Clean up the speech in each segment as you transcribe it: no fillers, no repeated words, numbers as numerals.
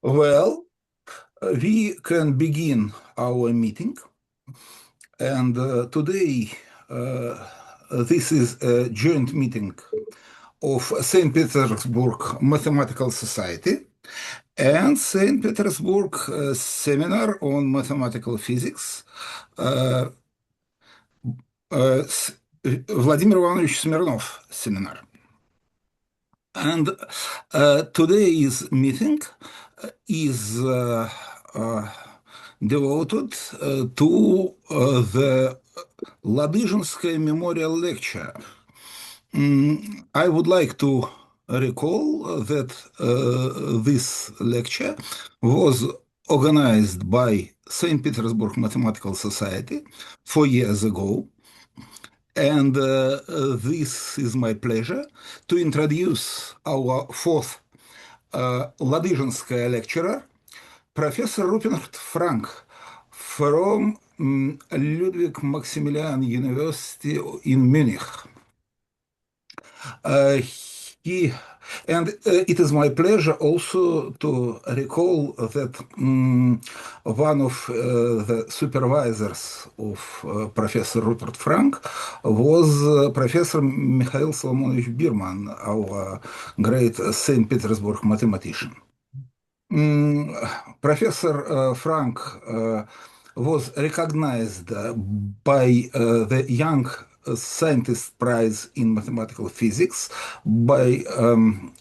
Well, we can begin our meeting, and today this is a joint meeting of St. Petersburg Mathematical Society and St. Petersburg Seminar on Mathematical Physics. Vladimir Ivanovich Smirnov Seminar. And today's meeting is devoted to the Ладыженская Memorial Lecture. I would like to recall that this lecture was organized by St. Petersburg Mathematical Society 4 years ago. And this is my pleasure to introduce our fourth Ладыженская lecturer, Professor Rupert Frank from Ludwig Maximilian University in Munich. It is my pleasure also to recall that one of the supervisors of Professor Rupert Frank was Professor Mikhail Solomonovich Biermann, our great St. Petersburg mathematician. Professor Frank was recognized by the Young Scientist Prize in Mathematical Physics by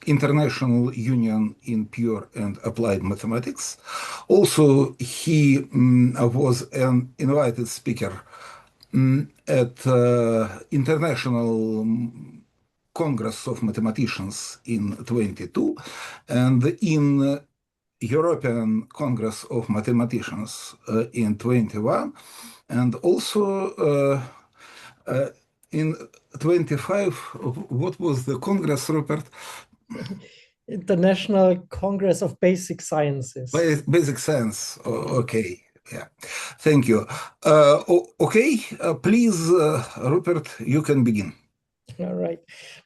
International Union in Pure and Applied Mathematics. Also, he was an invited speaker at International Congress of Mathematicians in 22 and in European Congress of Mathematicians in 21, and also in 25, what was the Congress, Rupert? International Congress of Basic Sciences. Basic Science, okay, yeah, thank you. Okay, please, Rupert, you can begin. All right.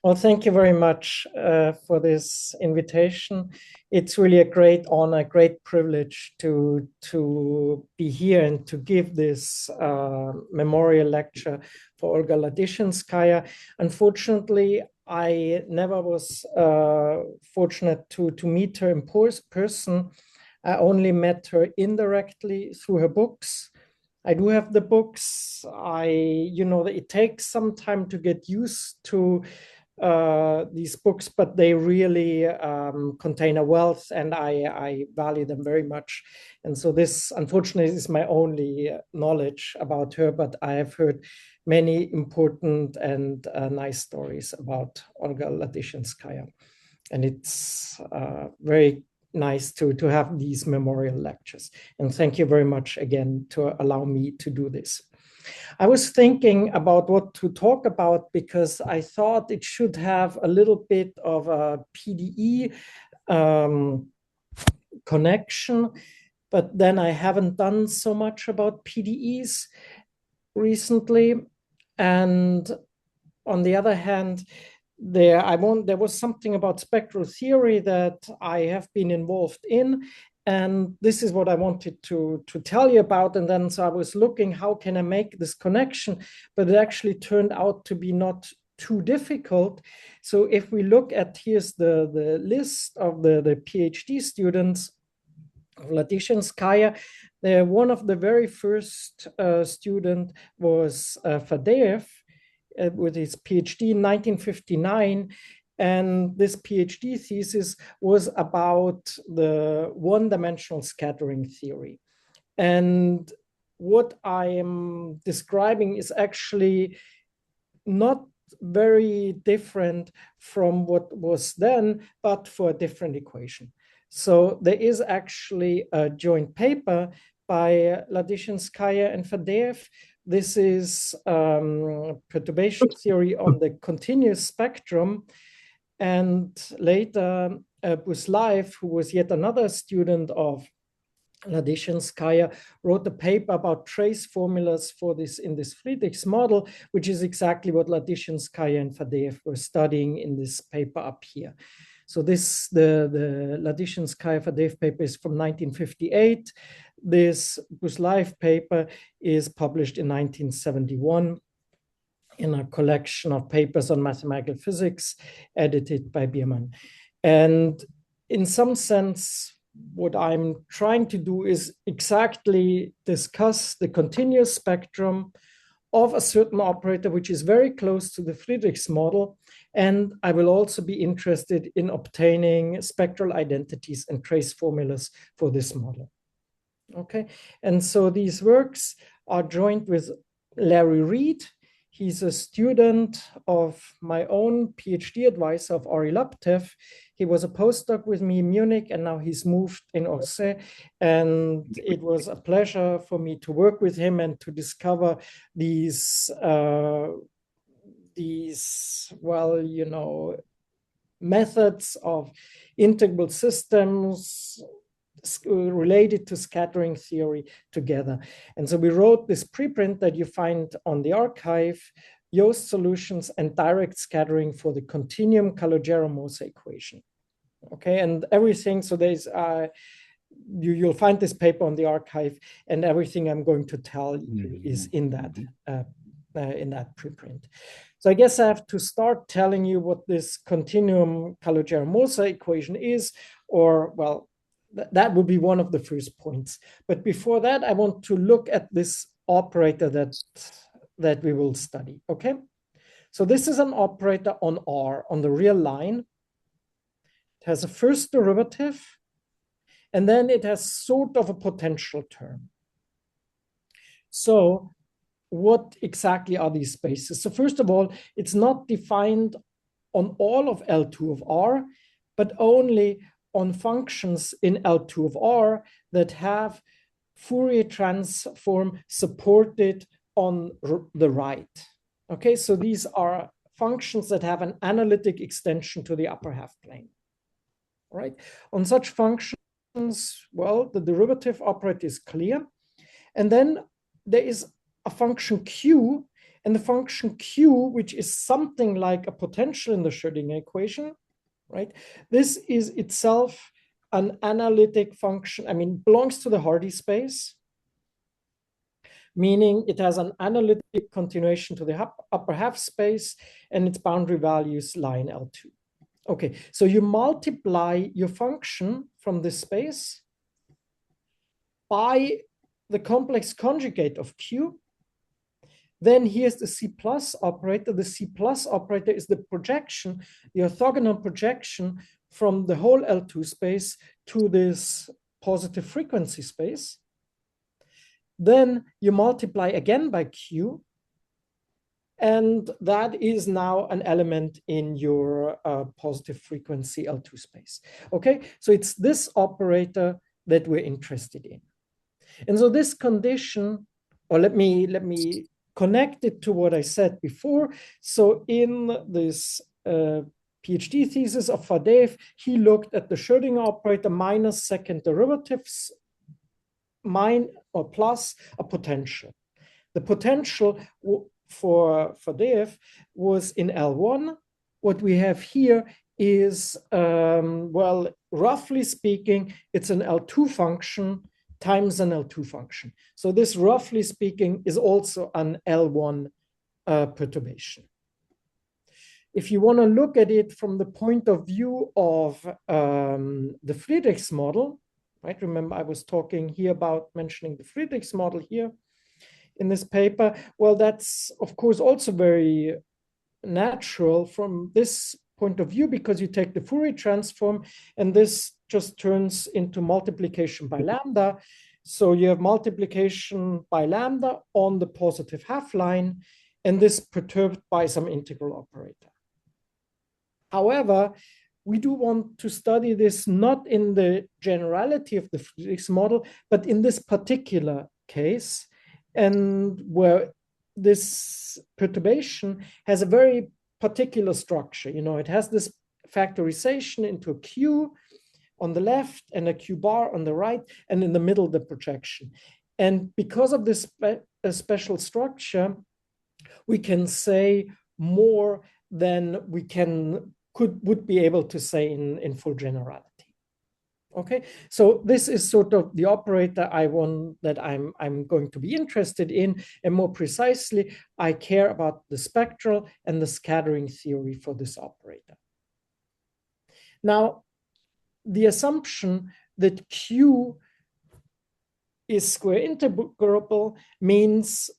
Well, thank you very much for this invitation. It's really a great honor, great privilege to be here and to give this memorial lecture for Olga Ladyzhenskaya. Unfortunately, I never was fortunate to meet her in person. I only met her indirectly through her books. I do have the books. It takes some time to get used to these books, but they really contain a wealth, and I value them very much. And so this, unfortunately, is my only knowledge about her, but I have heard many important and nice stories about Olga Ladyzhenskaya. And it's very nice to have these memorial lectures. And thank you very much again to allow me to do this. I was thinking about what to talk about because I thought it should have a little bit of a PDE connection, but then I haven't done so much about PDEs recently. And on the other hand, there was something about spectral theory that I have been involved in, and this is what I wanted to tell you about. And then so I was looking, how can I make this connection? But it actually turned out to be not too difficult. So if we look at, here's the list of the PhD students of Ladyzhenskaya, one of the very first student was Fadeev, with his PhD in 1959. And this PhD thesis was about the one-dimensional scattering theory. And what I am describing is actually not very different from what was then, but for a different equation. So there is actually a joint paper by Ladyzhenskaya and Fadeev. This is perturbation theory on the continuous spectrum. And later, Buslaev, who was yet another student of Ladyzhenskaya, wrote a paper about trace formulas for this in this Friedrichs model, which is exactly what Ladyzhenskaya and Fadeev were studying in this paper up here. So this, the Ladyzhenskaya Fadeev paper is from 1958. This Guslive paper is published in 1971 in a collection of papers on mathematical physics edited by Biermann. And in some sense, what I'm trying to do is exactly discuss the continuous spectrum of a certain operator, which is very close to the Friedrichs model. And I will also be interested in obtaining spectral identities and trace formulas for this model. Okay, and so these works are joined with Larry Reed. He's a student of my own PhD advisor of Ori Laptev. He was a postdoc with me in Munich, and now he's moved in Orsay. And it was a pleasure for me to work with him and to discover these well, you know, methods of integrable systems related to scattering theory together. And so we wrote this preprint that you find on the archive, Yoast solutions and direct scattering for the continuum Calogero-Moser equation. Okay, and everything, so there's, you'll find this paper on the archive, and everything I'm going to tell you is in that preprint. So I guess I have to start telling you what this continuum Calogero-Moser equation is, or, well, that would be one of the first points. But before that, I want to look at this operator that we will study, okay? So this is an operator on R, on the real line. It has a first derivative, and then it has sort of a potential term. So what exactly are these spaces? So first of all, it's not defined on all of L2 of R, but only on functions in L2 of R that have Fourier transform supported on the right. Okay, so these are functions that have an analytic extension to the upper half plane. Right? On such functions, well, the derivative operator is clear. And then there is a function Q, and the function Q, which is something like a potential in the Schrödinger equation, right? This is itself an analytic function, I mean, belongs to the Hardy space, meaning it has an analytic continuation to the upper half space, and its boundary values lie in L2. Okay, so you multiply your function from this space by the complex conjugate of Q. Then here's the C plus operator. The C plus operator is the projection, the orthogonal projection from the whole L2 space to this positive frequency space. Then you multiply again by Q, and that is now an element in your positive frequency L2 space. Okay, so it's this operator that we're interested in. And so this condition, or let me connect it to what I said before. So in this PhD thesis of Fadeev, he looked at the Schrödinger operator minus second derivatives, or plus a potential. The potential for Fadeev was in L1. What we have here is, well, roughly speaking, it's an L2 function times an L2 function. So this, roughly speaking, is also an L1 perturbation. If you want to look at it from the point of view of the Friedrichs model, right? Remember, I was talking here about mentioning the Friedrichs model here in this paper. Well, that's, of course, also very natural from this point of view, because you take the Fourier transform, and this just turns into multiplication by lambda. So you have multiplication by lambda on the positive half line, and this perturbed by some integral operator. However, we do want to study this not in the generality of the Friedrichs model, but in this particular case, and where this perturbation has a very particular structure. You know, it has this factorization into a Q on the left and a Q bar on the right, and in the middle, the projection. And because of this special structure, we can say more than we can would be able to say in full generality. Okay, so this is sort of the operator I'm going to be interested in, and more precisely, I care about the spectral and the scattering theory for this operator. Now, the assumption that Q is square integrable means,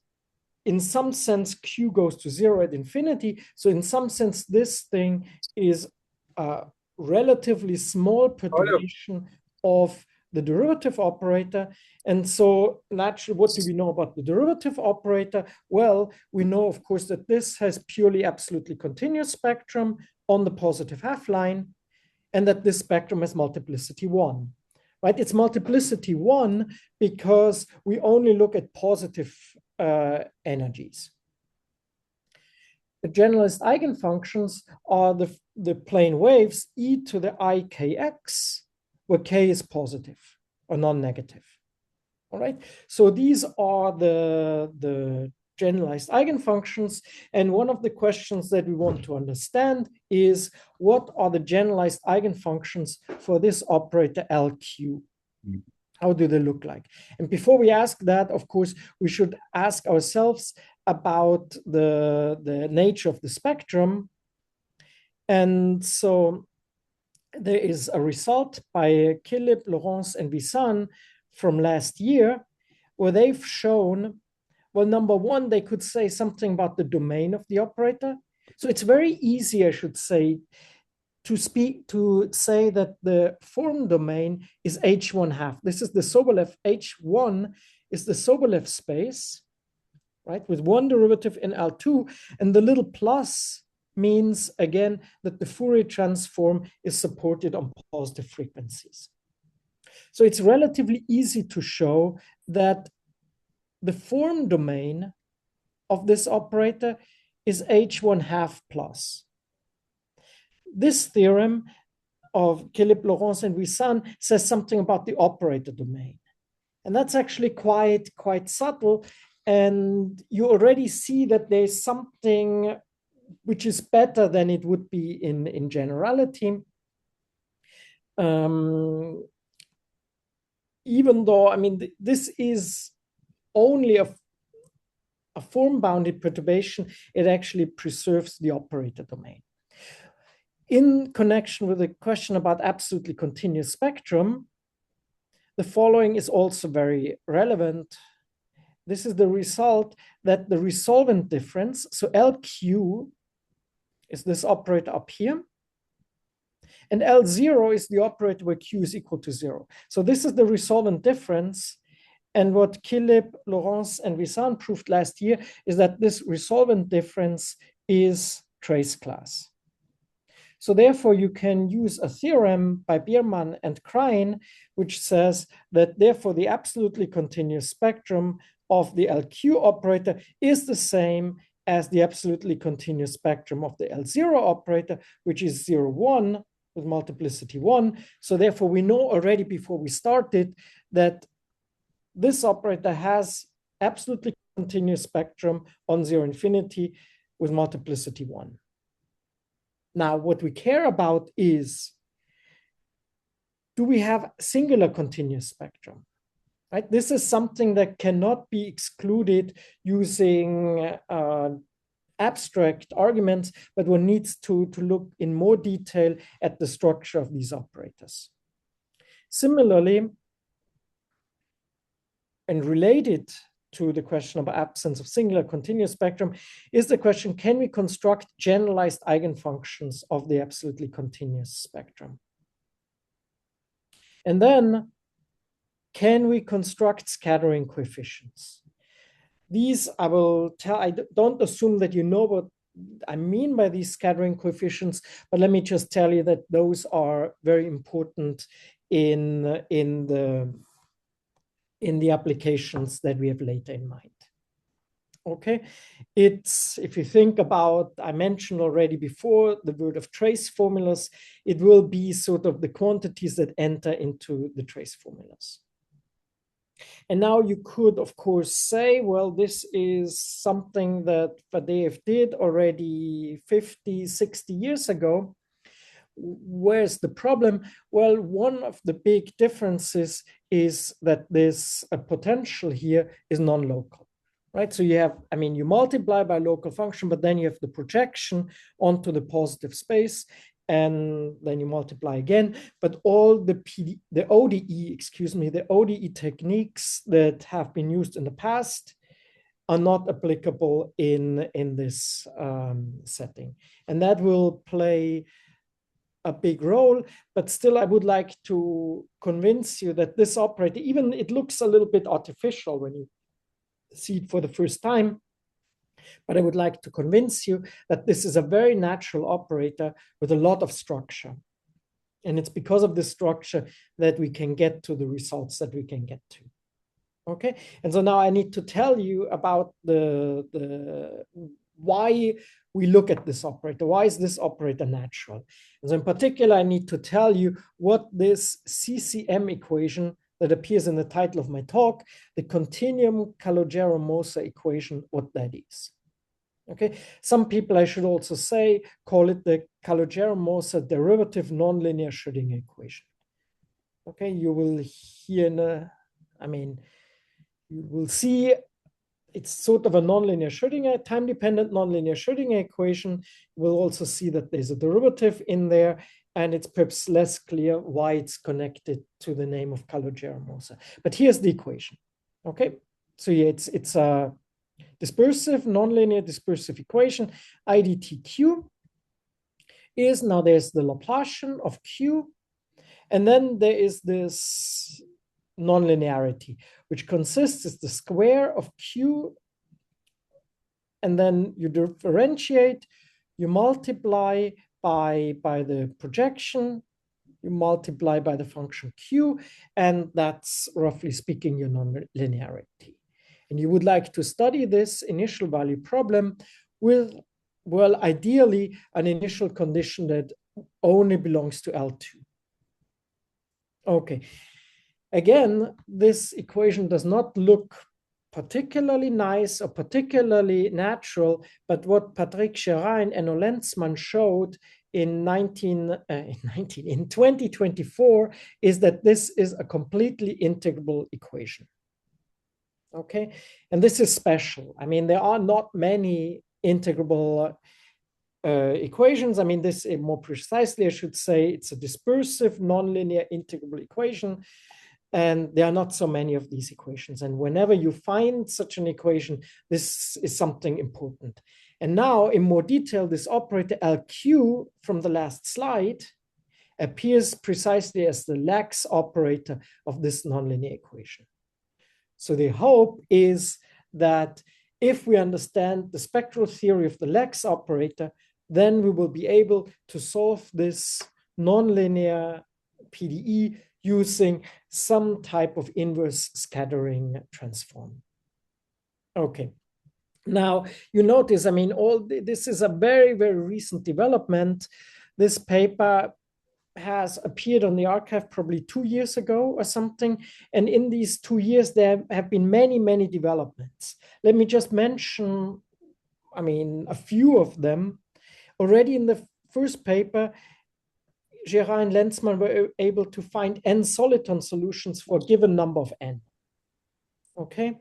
in some sense, Q goes to 0 at infinity. So in some sense, this thing is a relatively small perturbation of the derivative operator. And so naturally, what do we know about the derivative operator? Well, we know, of course, that this has purely absolutely continuous spectrum on the positive half line, and that this spectrum has multiplicity 1. Right? It's multiplicity 1 because we only look at positive energies. The generalized eigenfunctions are the plane waves e to the ikx, where k is positive or non-negative. All right. So these are the generalized eigenfunctions. And one of the questions that we want to understand is, what are the generalized eigenfunctions for this operator LQ? How do they look like? And before we ask that, of course, we should ask ourselves about the nature of the spectrum. And so there is a result by Kilip, Laurence, and Visan from last year, where they've shown, well, number one, they could say something about the domain of the operator. So it's very easy, I should say, to say that the form domain is H1 half. This is the Sobolev. H1 is the Sobolev space, right, with one derivative in L2, and the little plus means, again, that the Fourier transform is supported on positive frequencies. So it's relatively easy to show that the form domain of this operator is H1 half plus. This theorem of Kilip, Laurence, and Visan says something about the operator domain. And that's actually quite subtle. And you already see that there's something which is better than it would be in generality. Even though, I mean, this is only a form-bounded perturbation, it actually preserves the operator domain. In connection with the question about absolutely continuous spectrum, the following is also very relevant. This is the result that the resolvent difference, so LQ is this operator up here, and L0 is the operator where Q is equal to 0. So this is the resolvent difference. And what Kilip, Laurence, and Visan proved last year is that this resolvent difference is trace class. So therefore, you can use a theorem by Biermann and Krein, which says that therefore the absolutely continuous spectrum of the LQ operator is the same as the absolutely continuous spectrum of the L0 operator, which is 0, 1 with multiplicity 1. So therefore, we know already before we started that this operator has absolutely continuous spectrum on 0 infinity with multiplicity 1. Now, what we care about is, do we have singular continuous spectrum? Right? This is something that cannot be excluded using abstract arguments, but one needs to look in more detail at the structure of these operators. Similarly, and related to the question of absence of singular continuous spectrum is the question, can we construct generalized eigenfunctions of the absolutely continuous spectrum? And then, can we construct scattering coefficients? These I will tell, I don't assume that you know what I mean by these scattering coefficients, but let me just tell you that those are very important in the applications that we have later in mind. Okay, it's, if you think about, I mentioned already before the word of trace formulas, it will be sort of the quantities that enter into the trace formulas. And now you could, of course, say, well, this is something that Fadeev did already 50, 60 years ago. where's the problem? Well, one of the big differences is that this potential here is non-local, right? So you have, I mean, you multiply by local function, but then you have the projection onto the positive space, and then you multiply again. But all the ODE techniques that have been used in the past are not applicable in this setting. And that will play a big role, but still I would like to convince you that this operator, even it looks a little bit artificial when you see it for the first time, but I would like to convince you that this is a very natural operator with a lot of structure. And it's because of this structure that we can get to the results that we can get to. Okay, and so now I need to tell you about the why we look at this operator. Why is this operator natural? And so in particular, I need to tell you what this CCM equation that appears in the title of my talk, the continuum Calogero-Moser equation, what that is. Okay, some people, I should also say, call it the Calogero-Moser derivative nonlinear Schrödinger equation. Okay, you will hear, you will see it's sort of a nonlinear Schrödinger, time-dependent nonlinear Schrödinger equation. You will also see that there's a derivative in there, and it's perhaps less clear why it's connected to the name of Calogero-Moser. But here's the equation. Okay, so yeah, it's a dispersive, nonlinear dispersive equation. IDTQ is, now there's the Laplacian of Q, and then there is this nonlinearity, which consists is the square of Q, and then you differentiate, you multiply by the projection, you multiply by the function Q, and that's roughly speaking your nonlinearity. And you would like to study this initial value problem with, well, ideally an initial condition that only belongs to L2. Okay. Again, this equation does not look particularly nice or particularly natural, but what Patrick Gérin and Enno Lenzmann showed in 2024 is that this is a completely integrable equation. Okay, and this is special. I mean, there are not many integrable equations. I mean, this more precisely, I should say, it's a dispersive nonlinear integrable equation. And there are not so many of these equations. And whenever you find such an equation, this is something important. And now in more detail, this operator LQ from the last slide appears precisely as the lax operator of this nonlinear equation. So the hope is that if we understand the spectral theory of the lax operator, then we will be able to solve this nonlinear PDE using some type of inverse scattering transform. Okay. Now, you notice, I mean, this is a very, very recent development. This paper has appeared on the archive probably 2 years ago or something. And in these 2 years, there have been many, many developments. Let me just mention, I mean, a few of them. Already in the first paper, Gérin and Lenzmann were able to find n soliton solutions for a given number of n. Okay.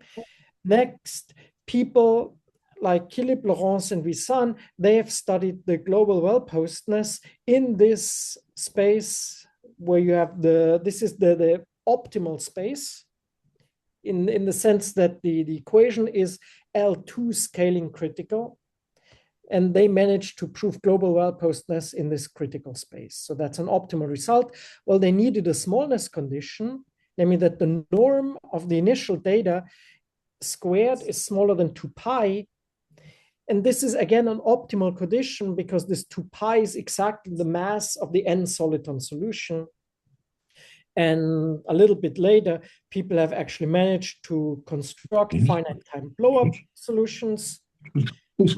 Next, people like Philippe, Laurence, and Visan, they have studied the global well-postedness in this space where you have this is the optimal space in the sense that the equation is L2 scaling critical. And they managed to prove global well-postedness in this critical space. So that's an optimal result. Well, they needed a smallness condition, namely that the norm of the initial data squared is smaller than 2 pi. And this is, again, an optimal condition because this 2 pi is exactly the mass of the n soliton solution. And a little bit later, people have actually managed to construct finite time blow-up solutions.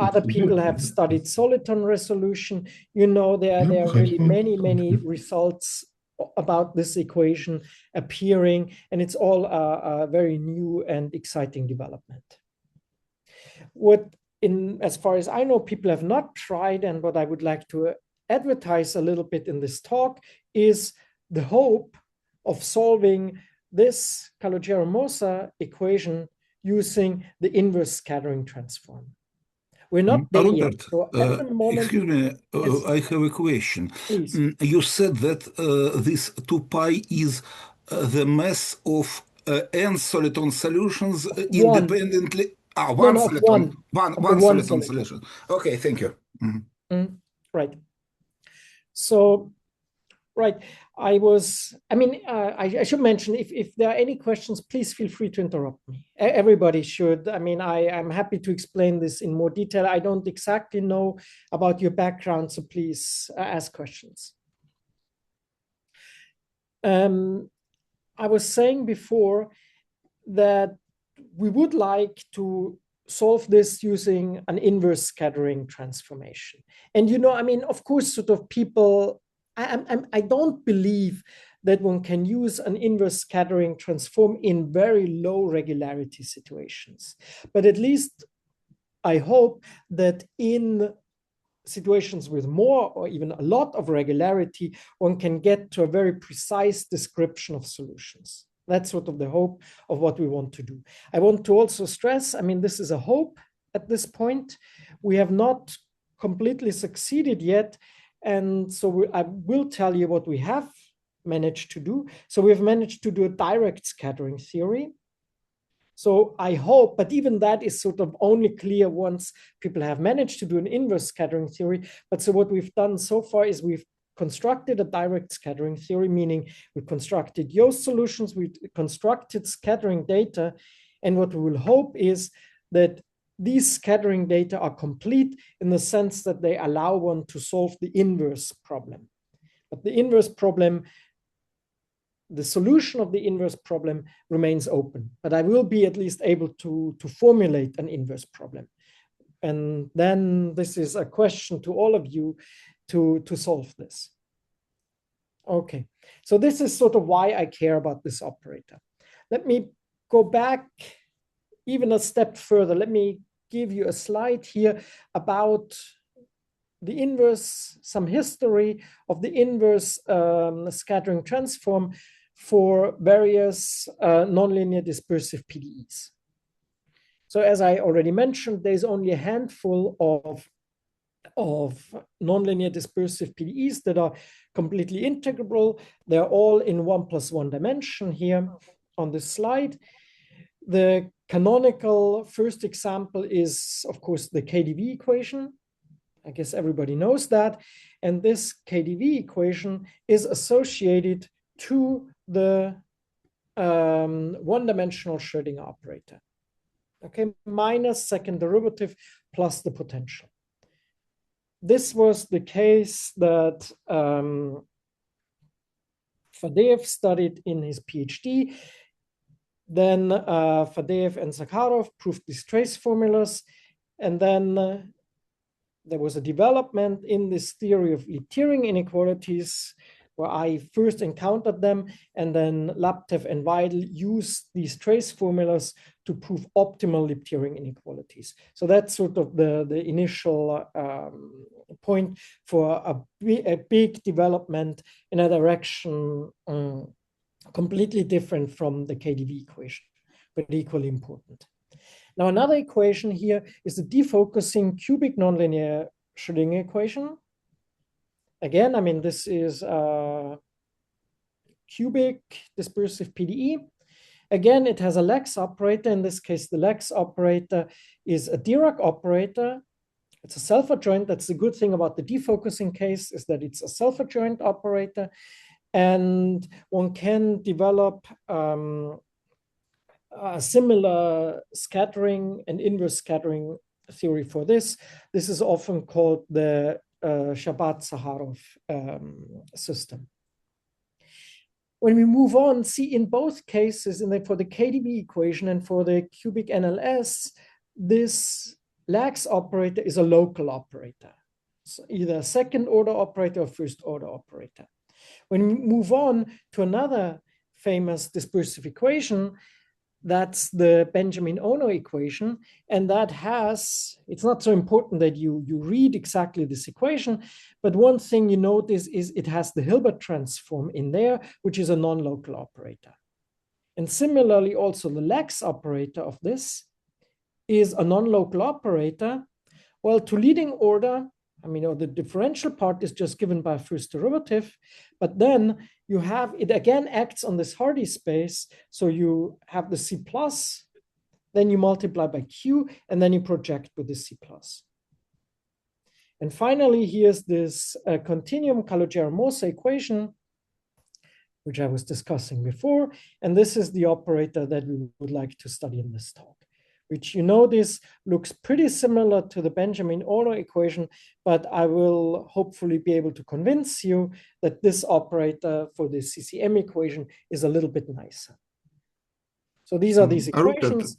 Other people have studied soliton resolution. You know, there are really many, many results about this equation appearing, and it's all a very new and exciting development. As far as I know, people have not tried, and what I would like to advertise a little bit in this talk is the hope of solving this Calogero-Moser equation using the inverse scattering transform. We're not there Robert, yet. So at the moment, excuse me, yes. I have a question. Please. You said that this 2 pi is the mass of n soliton solutions independently. One soliton. One soliton solution. Okay, thank you. Right. So, right. I should mention, if there are any questions, please feel free to interrupt me. Everybody should. I mean, I'm happy to explain this in more detail. I don't exactly know about your background, so please ask questions. I was saying before that we would like to solve this using an inverse scattering transformation. And, of course, sort of people, I don't believe that one can use an inverse scattering transform in very low regularity situations. But at least I hope that in situations with more or even a lot of regularity, one can get to a very precise description of solutions. That's sort of the hope of what we want to do. I want to also stress, this is a hope at this point. We have not completely succeeded yet. And so I will tell you what we have managed to do. So we've managed to do a direct scattering theory. So I hope, but even that is sort of only clear once people have managed to do an inverse scattering theory. But so what we've done so far is we've constructed a direct scattering theory, meaning we constructed Yoast solutions, we constructed scattering data. And what we will hope is that these scattering data are complete in the sense that they allow one to solve the inverse problem. But the inverse problem, the solution of the inverse problem remains open, but I will be at least able to formulate an inverse problem. And then this is a question to all of you to solve this. Okay, so this is sort of why I care about this operator. Let me go back even a step further. Let me give you a slide here about the inverse, some history of the inverse scattering transform for various nonlinear dispersive PDEs. So as I already mentioned, there's only a handful of nonlinear dispersive PDEs that are completely integrable. They're all in 1+1 dimension here on this slide. The canonical first example is, of course, the KdV equation. I guess everybody knows that. And this KdV equation is associated to the one-dimensional Schrödinger operator. Okay, minus second derivative plus the potential. This was the case that Fadeev studied in his PhD. Then Fadeev and Zakharov proved these trace formulas. And then there was a development in this theory of Liptiering inequalities where I first encountered them, and then Laptev and Weidel used these trace formulas to prove optimal Liptiering inequalities. So that's sort of the initial point for a big development in a direction completely different from the KdV equation, but equally important. Now, another equation here is the defocusing cubic nonlinear Schrödinger equation. Again, this is a cubic dispersive PDE. Again, it has a Lex operator. In this case, the Lex operator is a Dirac operator. It's a self-adjoint. That's the good thing about the defocusing case, is that it's a self-adjoint operator. And one can develop a similar scattering and inverse scattering theory for this. This is often called the Shabbat-Zaharov system. When we move on, see in both cases, for the KdV equation and for the cubic NLS, this Lax operator is a local operator, so either a second order operator or first order operator. When we move on to another famous dispersive equation, That's the Benjamin-Ono equation. And that has, it's not so important that you read exactly this equation, but one thing you notice is it has the Hilbert transform in there, which is a non-local operator. And similarly, also the Lax operator of this is a non-local operator. Well, to leading order, I mean, the differential part is just given by a first derivative, but then you have, it again acts on this Hardy space. So you have the C plus, then you multiply by Q, and then you project with the C plus. And finally, here's this continuum Calogero-Moser equation, which I was discussing before. And this is the operator that we would like to study in this talk, which you notice looks pretty similar to the Benjamin-Ono equation, but I will hopefully be able to convince you that this operator for the CCM equation is a little bit nicer. So these are these equations.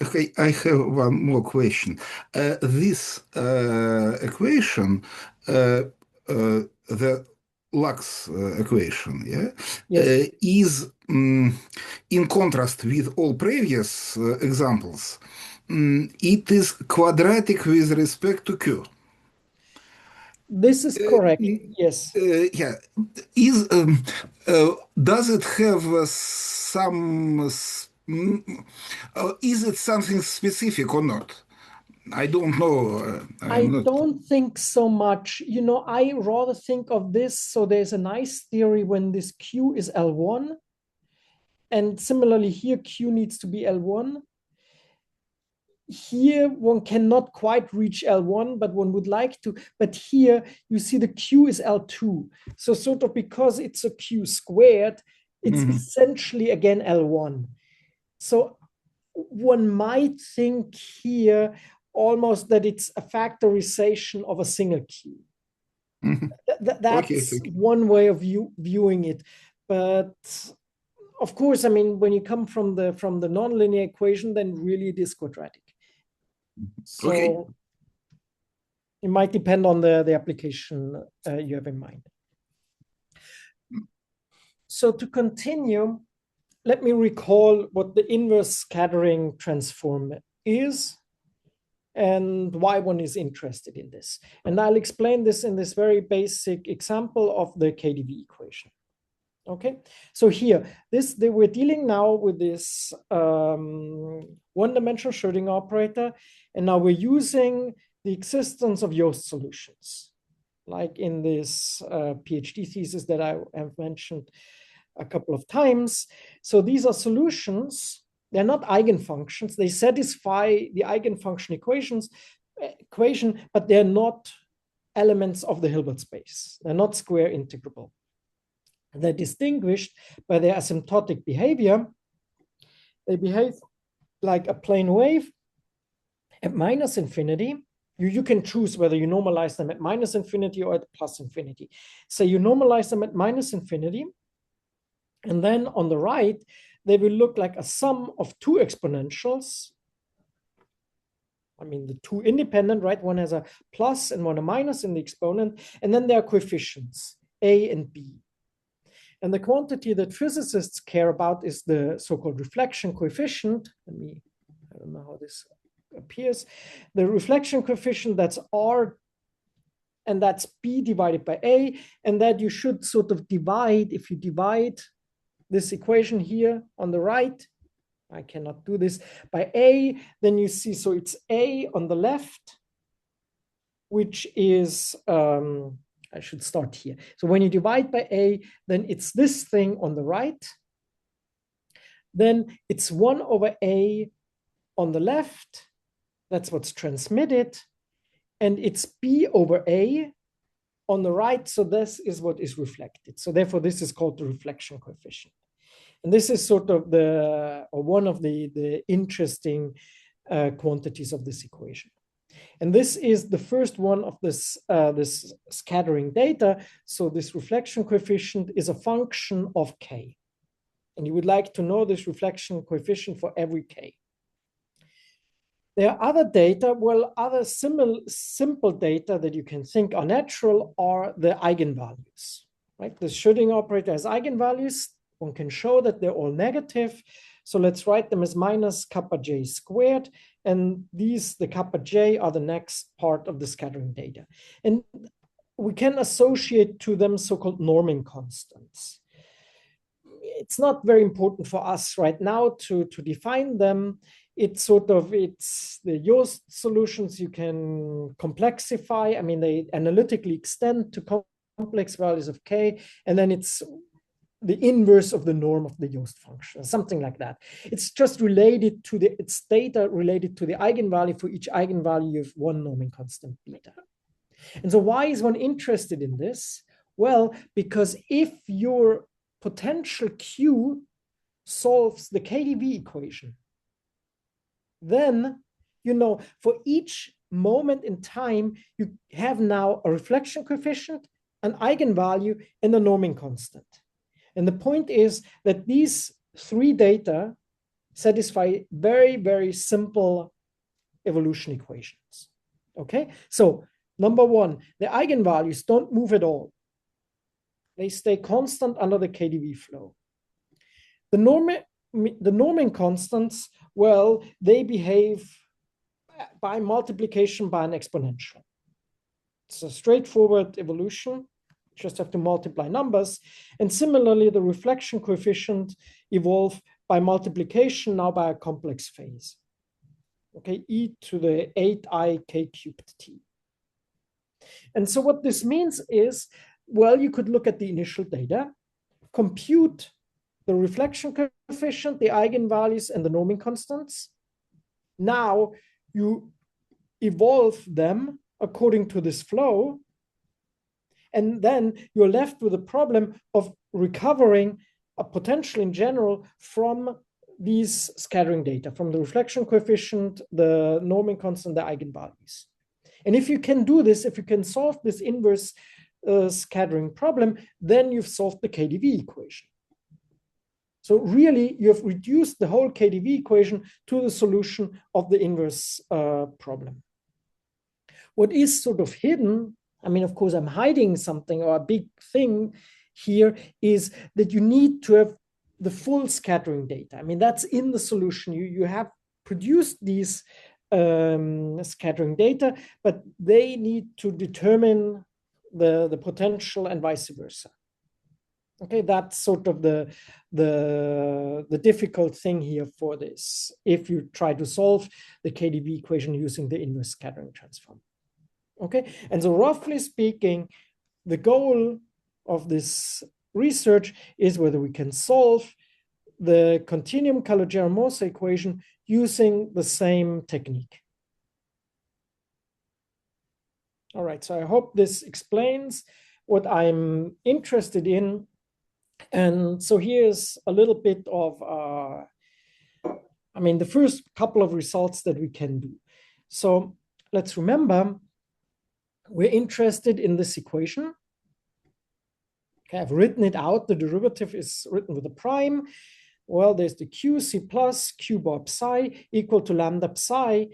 Okay, I have one more question. This equation, the Lax equation, yeah, Yes. is in contrast with all previous examples, it is quadratic with respect to Q. This is correct. Yes. Yeah. Is does it have some? Is it something specific or not? I don't know. I don't think so much. You know, I rather think of this. So there's a nice theory when this Q is L1. And similarly here, Q needs to be L1. Here, one cannot quite reach L1, but one would like to. But here, you see the Q is L2. So sort of because it's a Q squared, it's essentially, again, L1. So one might think here almost that it's a factorization of a single Q. That's one way of viewing it. But of course, I mean, when you come from the nonlinear equation, then really it is quadratic. So it might depend on the application you have in mind. So to continue, let me recall what the inverse scattering transform is and why one is interested in this. And I'll explain this in this very basic example of the KdV equation. Okay, so here, we're dealing now with this one-dimensional Schrödinger operator, and now we're using the existence of Yost solutions, like in this PhD thesis that I have mentioned a couple of times. So these are solutions. They're not eigenfunctions. They satisfy the eigenfunction equation, but they're not elements of the Hilbert space. They're not square integrable. They're distinguished by their asymptotic behavior. They behave like a plane wave at minus infinity. You can choose whether you normalize them at minus infinity or at plus infinity. So you normalize them at minus infinity. And then on the right, they will look like a sum of two exponentials. I mean, the two independent, right? One has a plus and one a minus in the exponent. And then there are coefficients, A and B. And the quantity that physicists care about is the so-called reflection coefficient. I don't know how this appears. The reflection coefficient, that's R, and that's B divided by A. And that you should sort of divide, if you divide this equation here on the right, I cannot do this, by A, then you see, so it's A on the left, which is, I should start here. So when you divide by A, then it's this thing on the right. Then it's 1 over A on the left. That's what's transmitted. And it's B over A on the right. So this is what is reflected. So therefore, this is called the reflection coefficient. And this is sort of one of the interesting quantities of this equation. And this is the first one of this scattering data. So this reflection coefficient is a function of K. And you would like to know this reflection coefficient for every K. There are other data, well, other simple data that you can think are natural are the eigenvalues, right? The Schrödinger operator has eigenvalues. One can show that they're all negative. So let's write them as minus kappa j squared. And these, the kappa j, are the next part of the scattering data. And we can associate to them so-called norming constants. It's not very important for us right now to define them. It's the Yost solutions you can complexify. I mean, they analytically extend to complex values of k, and then it's the inverse of the norm of the Yost function, something like that. It's just related to it's data related to the eigenvalue for each eigenvalue of one norming constant beta. And so why is one interested in this? Well, because if your potential Q solves the KdV equation, then, for each moment in time, you have now a reflection coefficient, an eigenvalue, and a norming constant. And the point is that these three data satisfy very, very simple evolution equations. Okay, so number one, the eigenvalues don't move at all. They stay constant under the KdV flow. The norming constants, well, they behave by multiplication by an exponential. It's a straightforward evolution. Just have to multiply numbers. And similarly, the reflection coefficient evolve by multiplication, now by a complex phase. Okay, e to the 8i k cubed t. And so what this means is, well, you could look at the initial data, compute the reflection coefficient, the eigenvalues, and the norming constants. Now you evolve them according to this flow, and then you're left with a problem of recovering a potential in general from these scattering data, from the reflection coefficient, the norming constant, the eigenvalues. And if you can do this, if you can solve this inverse scattering problem, then you've solved the KdV equation. So really, you have reduced the whole KdV equation to the solution of the inverse problem. What is sort of hidden, I mean, of course, I'm hiding something, or a big thing here, is that you need to have the full scattering data. I mean, that's in the solution. You have produced these scattering data, but they need to determine the potential and vice versa. Okay, that's sort of the difficult thing here for this, if you try to solve the KdV equation using the inverse scattering transform. Okay, and so roughly speaking, the goal of this research is whether we can solve the continuum Calogero-Moser equation using the same technique. All right, so I hope this explains what I'm interested in. And so here's a little bit of, the first couple of results that we can do. So let's remember, we're interested in this equation. Okay, I've written it out. The derivative is written with a prime. Well, there's the q c plus q bar psi equal to lambda psi.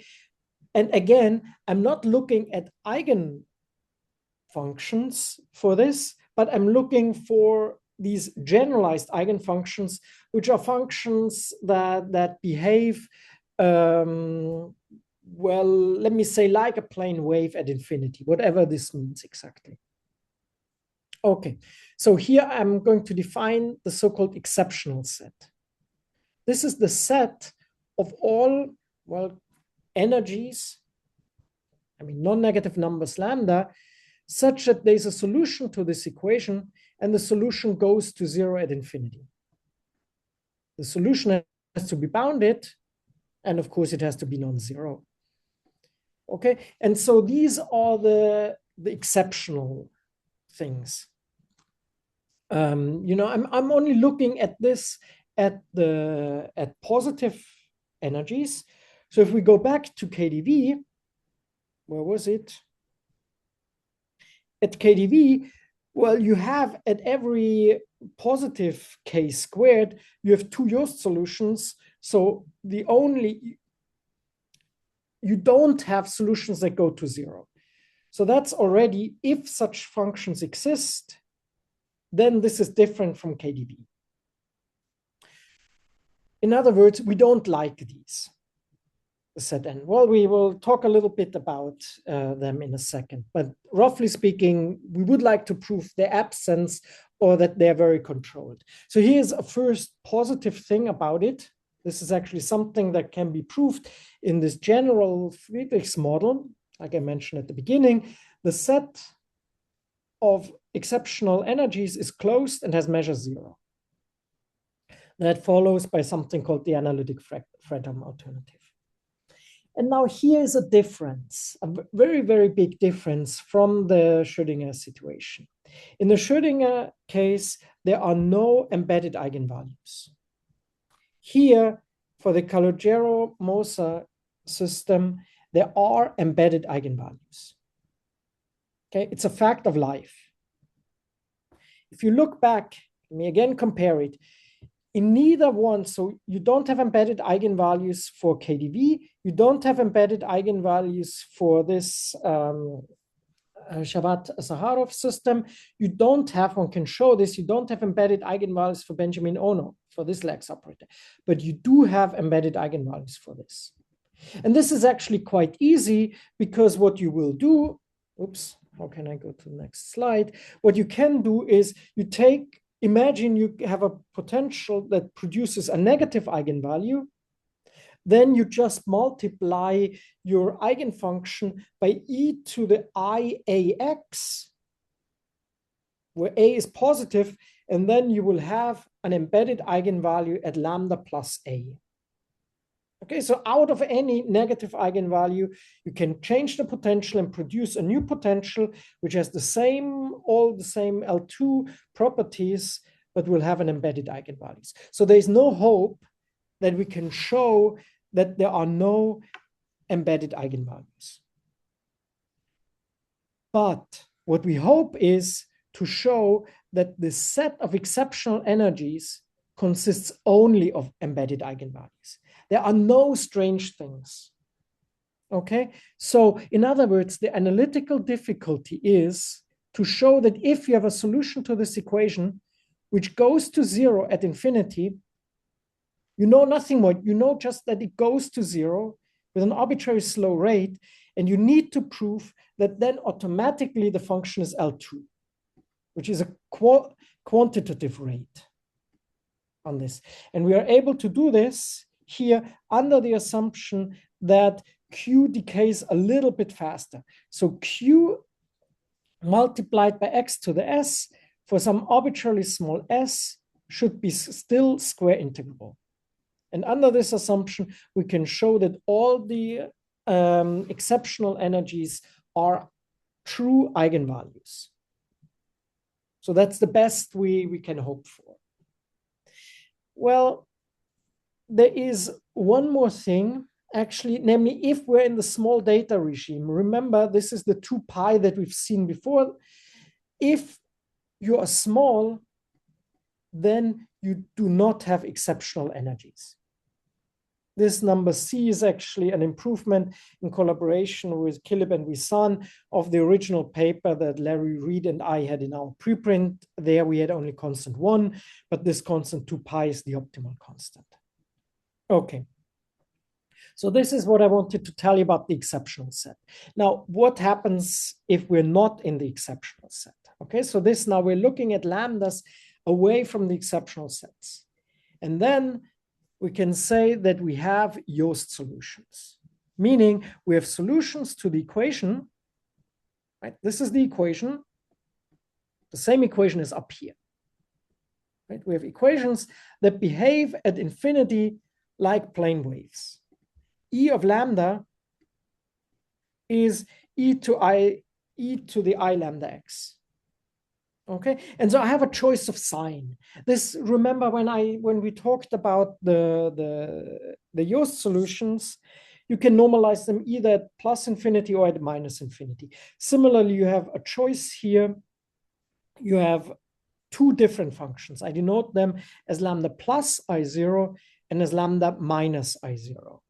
And again, I'm not looking at eigenfunctions for this, but I'm looking for these generalized eigenfunctions, which are functions that behave, well, let me say, like a plane wave at infinity, whatever this means exactly. Okay, so here I'm going to define the so-called exceptional set. This is the set of all, well, energies, non-negative numbers lambda, such that there's a solution to this equation, and the solution goes to 0 at infinity. The solution has to be bounded, and of course it has to be non-zero. Okay, and so these are the exceptional things. I'm only looking at this at positive energies. So if we go back to KdV, where was it? At KdV, well, you have at every positive k squared, you have two Yost solutions. So you don't have solutions that go to 0. So that's already, if such functions exist, then this is different from KdV. in other words, we don't like these. Set n. Well, we will talk a little bit about them in a second, but roughly speaking, we would like to prove their absence or that they're very controlled. So here's a first positive thing about it. This is actually something that can be proved in this general Friedrichs model. Like I mentioned at the beginning, the set of exceptional energies is closed and has measure 0. That follows by something called the analytic Fredholm alternative. And now here's a difference, a very, very big difference from the Schrödinger situation. In the Schrödinger case, there are no embedded eigenvalues. Here, for the Calogero-Moser system, there are embedded eigenvalues. Okay, it's a fact of life. If you look back, let me again compare it. In neither one, so you don't have embedded eigenvalues for KdV, you don't have embedded eigenvalues for this Shavat-Zaharov system, you don't have, one can show this, you don't have embedded eigenvalues for Benjamin Ono, for this Lax operator, but you do have embedded eigenvalues for this. And this is actually quite easy because what you will do, oops, how can I go to the next slide? What you can do is you take, imagine you have a potential that produces a negative eigenvalue, then you just multiply your eigenfunction by e to the IAX, where a is positive, and then you will have an embedded eigenvalue at lambda plus a. Okay, so out of any negative eigenvalue, you can change the potential and produce a new potential, which has all the same L2 properties, but will have an embedded eigenvalues. So there is no hope that we can show that there are no embedded eigenvalues. But what we hope is to show that the set of exceptional energies consists only of embedded eigenvalues. There are no strange things. Okay, so in other words, the analytical difficulty is to show that if you have a solution to this equation, which goes to 0 at infinity, you know nothing more. You know just that it goes to 0 with an arbitrary slow rate, and you need to prove that then automatically the function is L2, which is a quantitative rate on this. And we are able to do this here under the assumption that Q decays a little bit faster. So Q multiplied by x to the s for some arbitrarily small s should be still square integrable. And under this assumption, we can show that all the exceptional energies are true eigenvalues. So that's the best we can hope for. Well, there is one more thing, actually, namely, if we're in the small data regime, remember, this is the 2 pi that we've seen before. If you are small, then you do not have exceptional energies. This number C is actually an improvement in collaboration with Kilib and Wisan of the original paper that Larry Reed and I had in our preprint. There we had only constant 1, but this constant 2 pi is the optimal constant. Okay. So this is what I wanted to tell you about the exceptional set. Now, what happens if we're not in the exceptional set? Okay, so this now we're looking at lambdas away from the exceptional sets. And then we can say that we have Yost solutions, meaning we have solutions to the equation, right? This is the equation. The same equation is up here, right? We have equations that behave at infinity like plane waves. E of lambda is e to the I lambda x. Okay, and so I have a choice of sign. This, remember when we talked about the Yost solutions, you can normalize them either at plus infinity or at minus infinity. Similarly, you have a choice here. You have 2 different functions. I denote them as lambda plus I0 and as lambda minus I0.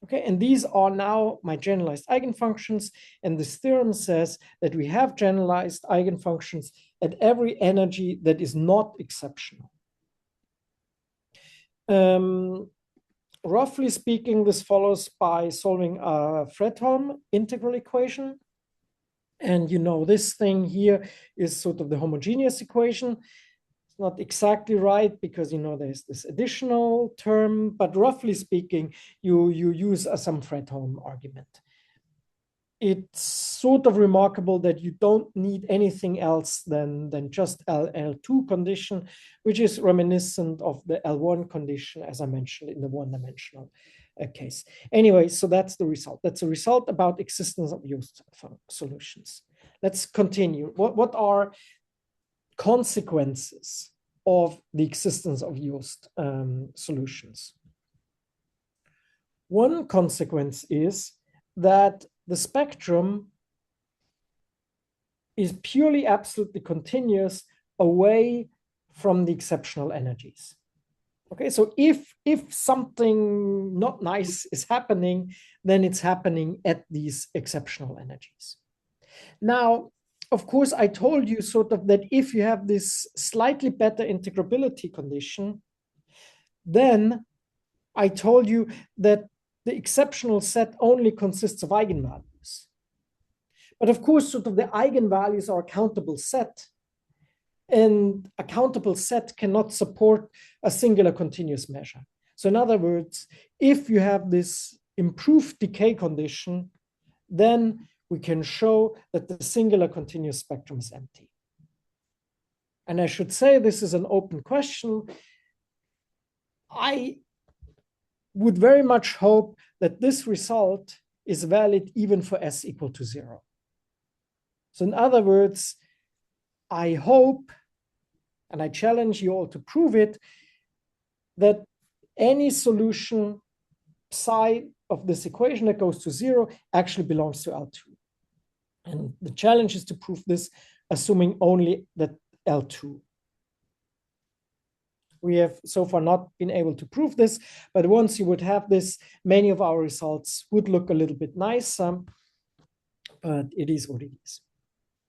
Okay, and these are now my generalized eigenfunctions, and this theorem says that we have generalized eigenfunctions at every energy that is not exceptional. Roughly speaking, this follows by solving a Fredholm integral equation. And you know, this thing here is sort of the homogeneous equation. It's not exactly right because, you know, there's this additional term, but roughly speaking, you use some Fredholm argument. It's sort of remarkable that you don't need anything else than just L2 condition, which is reminiscent of the L1 condition, as I mentioned in the one-dimensional case. Anyway, so that's the result. That's a result about existence of used solutions. Let's continue. What are consequences of the existence of used solutions? One consequence is that the spectrum is purely absolutely continuous away from the exceptional energies. Okay, so if something not nice is happening, then it's happening at these exceptional energies. Now, of course, I told you sort of that if you have this slightly better integrability condition, then I told you that the exceptional set only consists of eigenvalues. But of course, sort of the eigenvalues are a countable set, and a countable set cannot support a singular continuous measure. So in other words, if you have this improved decay condition, then we can show that the singular continuous spectrum is empty. And I should say this is an open question. I would very much hope that this result is valid even for S equal to 0. So in other words, I hope, and I challenge you all to prove it, that any solution psi of this equation that goes to 0 actually belongs to L2. And the challenge is to prove this, assuming only that L2. We have so far not been able to prove this, but once you would have this, many of our results would look a little bit nicer, but it is what it is.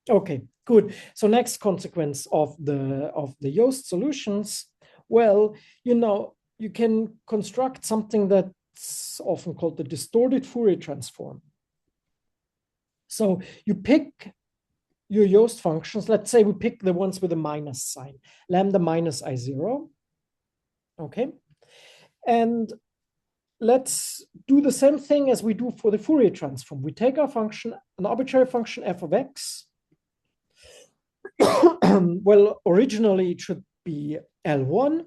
Okay, good. So next consequence of the Yost solutions, well, you know, you can construct something that's often called the distorted Fourier transform. So you pick your Yost functions. Let's say we pick the ones with a minus sign, lambda minus I0. Okay, and let's do the same thing as we do for the Fourier transform. We take our function, an arbitrary function f of x. Well, originally it should be L1.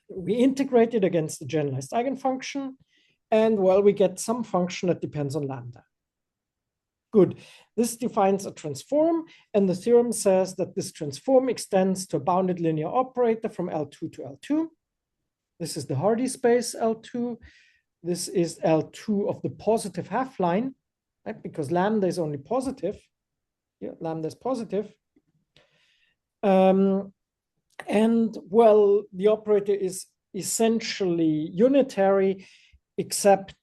We integrate it against the generalized eigenfunction, and well, we get some function that depends on lambda. Good. This defines a transform, and the theorem says that this transform extends to a bounded linear operator from L2 to L2. This is the Hardy space L2. This is L2 of the positive half-line, right? Because lambda is only positive. Yeah, lambda is positive. And well, the operator is essentially unitary, except,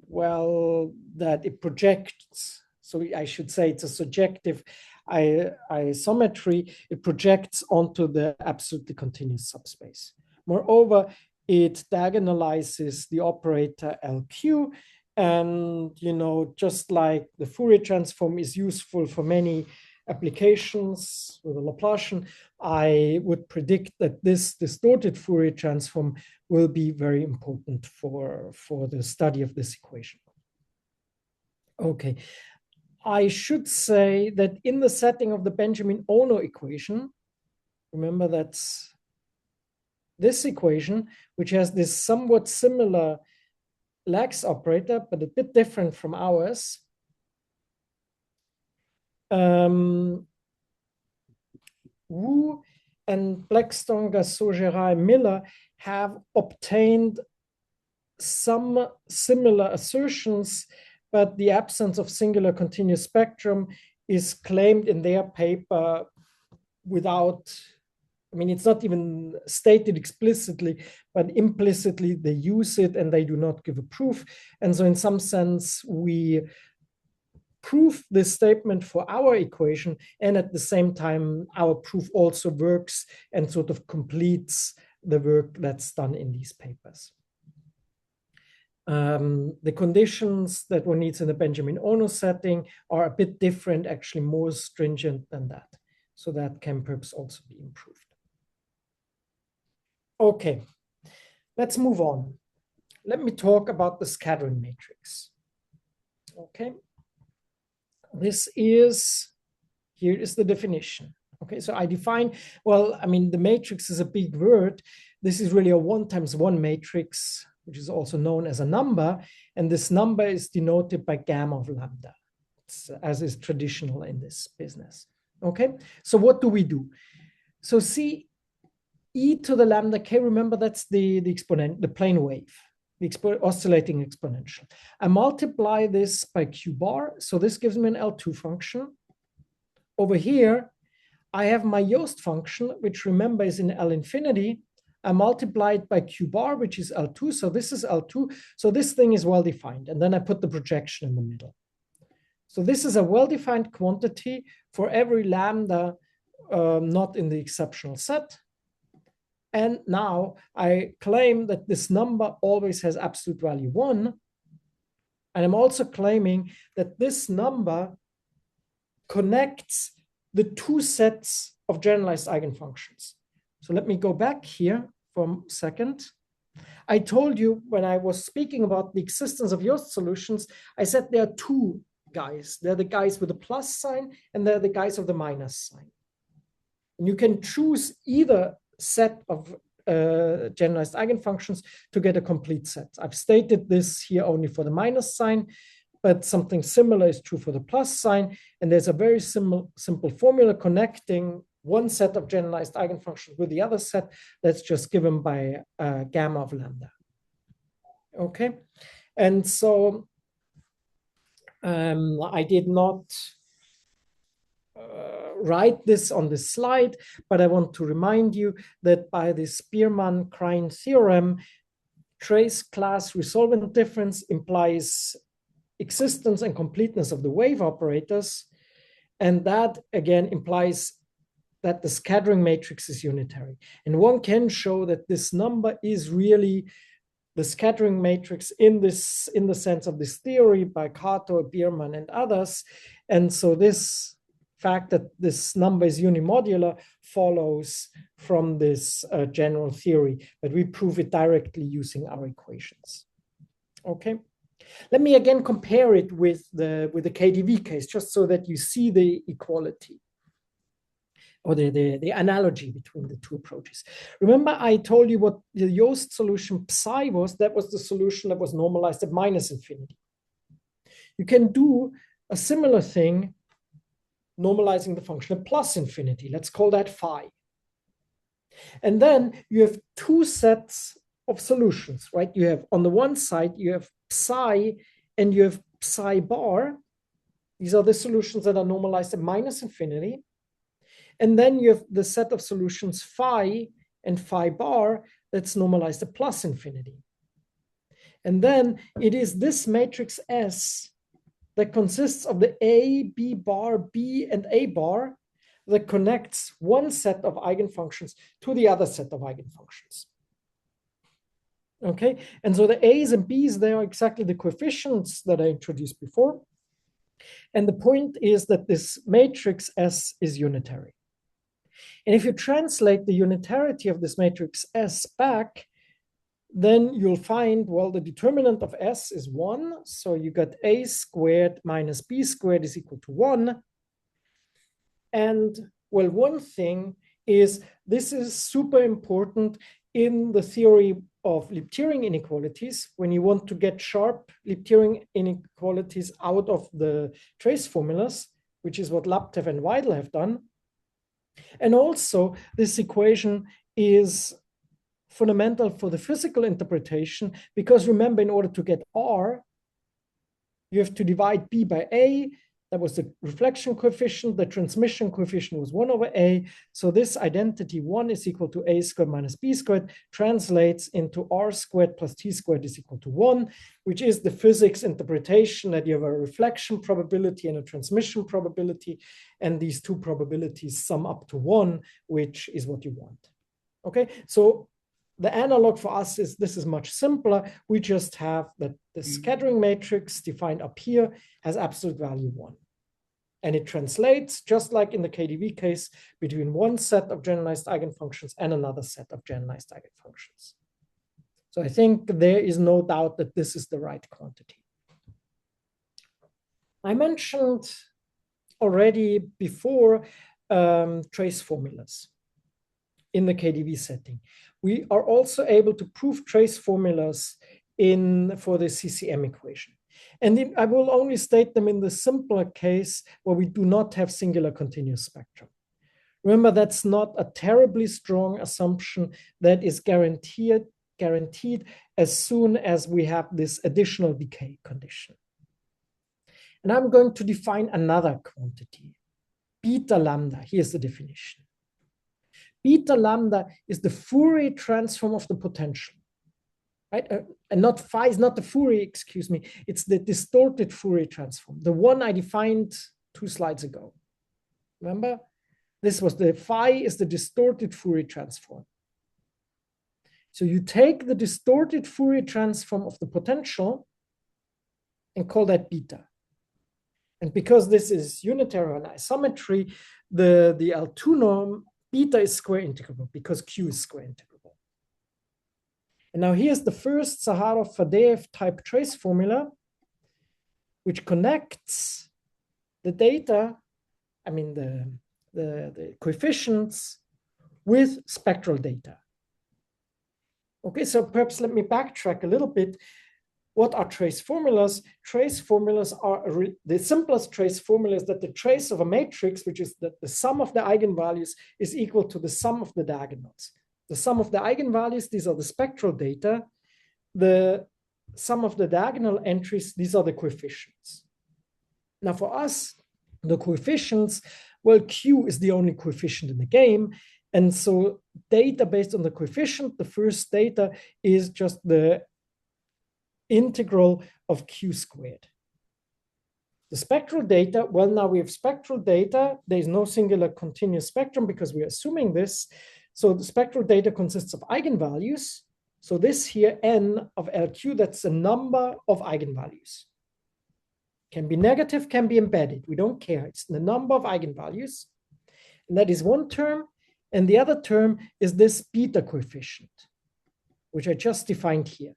well, that it projects. So I should say it's a surjective isometry. It projects onto the absolutely continuous subspace. Moreover, it diagonalizes the operator LQ. And, you know, just like the Fourier transform is useful for many applications with a Laplacian, I would predict that this distorted Fourier transform will be very important for the study of this equation. Okay, I should say that in the setting of the Benjamin-Ono equation, remember that's this equation, which has this somewhat similar lax operator, but a bit different from ours. Wu and Blackstone, Gassot, Gerard, and Miller have obtained some similar assertions, but the absence of singular continuous spectrum is claimed in their paper without, I mean, it's not even stated explicitly, but implicitly they use it and they do not give a proof. And so in some sense, we prove this statement for our equation, and at the same time, our proof also works and sort of completes the work that's done in these papers. The conditions that one needs in the Benjamin Ono setting are a bit different, actually more stringent than that. So that can perhaps also be improved. Okay, let's move on. Let me talk about the scattering matrix. Okay, here is the definition. Okay, so I define, well, I mean, the matrix is a big word. This is really a 1 times 1 matrix, which is also known as a number. And this number is denoted by gamma of lambda, as is traditional in this business. Okay, so what do we do? So see, e to the lambda k, remember that's the exponent, the plane wave, the oscillating exponential. I multiply this by q bar, so this gives me an L2 function. Over here, I have my Yost function, which remember is in L infinity. I multiply it by q bar, which is L2, so this is L2. So this thing is well defined, and then I put the projection in the middle. So this is a well-defined quantity for every lambda not in the exceptional set. And now I claim that this number always has absolute value 1. And I'm also claiming that this number connects the 2 sets of generalized eigenfunctions. So let me go back here for a second. I told you when I was speaking about the existence of Yost solutions, I said there are 2 guys. They're the guys with the plus sign, and they're the guys of the minus sign. And you can choose either set of generalized eigenfunctions to get a complete set. I've stated this here only for the minus sign, but something similar is true for the plus sign. And there's a very simple formula connecting one set of generalized eigenfunctions with the other set that's just given by gamma of lambda. Okay, and so I did not write this on this slide, but I want to remind you that by the Spearman-Krein theorem, trace class resolvent difference implies existence and completeness of the wave operators. And that again implies that the scattering matrix is unitary. And one can show that this number is really the scattering matrix in the sense of this theory by Kato, Biermann, and others. And so this fact that this number is unimodular follows from this general theory, but we prove it directly using our equations. Okay, let me again compare it with the KdV case, just so that you see the equality or the analogy between the 2 approaches. Remember, I told you what the Yost solution psi was. That was the solution that was normalized at -infinity. You can do a similar thing normalizing the function at +infinity. Let's call that phi. And then you have 2 sets of solutions, right? You have on the one side, you have psi and you have psi bar. These are the solutions that are normalized at -infinity. And then you have the set of solutions phi and phi bar that's normalized at +infinity. And then it is this matrix S that consists of the A, B bar, B, and A bar that connects one set of eigenfunctions to the other set of eigenfunctions. Okay, and so the A's and B's, they are exactly the coefficients that I introduced before. And the point is that this matrix S is unitary. And if you translate the unitarity of this matrix S back, then you'll find, well, the determinant of S is 1. So you got A squared minus B squared is equal to 1. And well, one thing is this is super important in the theory of Liptiering inequalities when you want to get sharp Liptiering inequalities out of the trace formulas, which is what Laptev and Weidel have done. And also this equation is fundamental for the physical interpretation, because remember, in order to get R, you have to divide B by A. That was the reflection coefficient. The transmission coefficient was 1 over A. So this identity 1 is equal to A squared minus B squared translates into R squared plus T squared is equal to 1, which is the physics interpretation that you have a reflection probability and a transmission probability. And these 2 probabilities sum up to 1, which is what you want. Okay, so the analog for us is, this is much simpler. We just have that the scattering matrix defined up here has absolute value 1. And it translates, just like in the KdV case, between one set of generalized eigenfunctions and another set of generalized eigenfunctions. So I think there is no doubt that this is the right quantity. I mentioned already before trace formulas in the KdV setting. We are also able to prove trace formulas for the CCM equation. And I will only state them in the simpler case where we do not have singular continuous spectrum. Remember, that's not a terribly strong assumption that is guaranteed as soon as we have this additional decay condition. And I'm going to define another quantity, beta lambda. Here's the definition. Beta lambda is the Fourier transform of the potential. Right? And not phi is not the Fourier, excuse me, it's the distorted Fourier transform, the one I defined 2 slides ago. Remember? This was the phi is the distorted Fourier transform. So you take the distorted Fourier transform of the potential and call that beta. And because this is unitary on isometry, the L2 norm, beta is square integrable because Q is square integrable. And now here's the first Zaharov-Fadeev type trace formula, which connects the data, I mean the coefficients, with spectral data. Okay, so perhaps let me backtrack a little bit. What are trace formulas? Trace formulas are the simplest trace formula is that the trace of a matrix, which is that the sum of the eigenvalues, is equal to the sum of the diagonals. The sum of the eigenvalues, these are the spectral data. The sum of the diagonal entries, these are the coefficients. Now for us, the coefficients, well, Q is the only coefficient in the game. And so data based on the coefficient, the first data is just the integral of Q squared. The spectral data, well, now we have spectral data. There's no singular continuous spectrum because we're assuming this. So the spectral data consists of eigenvalues. So this here, n of LQ, that's the number of eigenvalues. Can be negative, can be embedded. We don't care. It's the number of eigenvalues. And that is one term. And the other term is this beta coefficient, which I just defined here.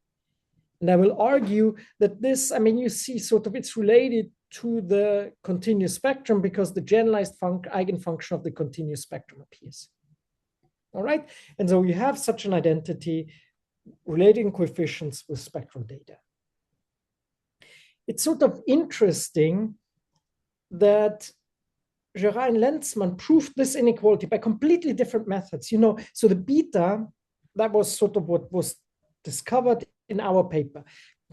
And I will argue that this, I mean, you see sort of it's related to the continuous spectrum because the generalized eigenfunction of the continuous spectrum appears. All right. And so you have such an identity relating coefficients with spectral data. It's sort of interesting that Gerard and Lenzmann proved this inequality by completely different methods. You know, so the beta, that was sort of what was discovered in our paper.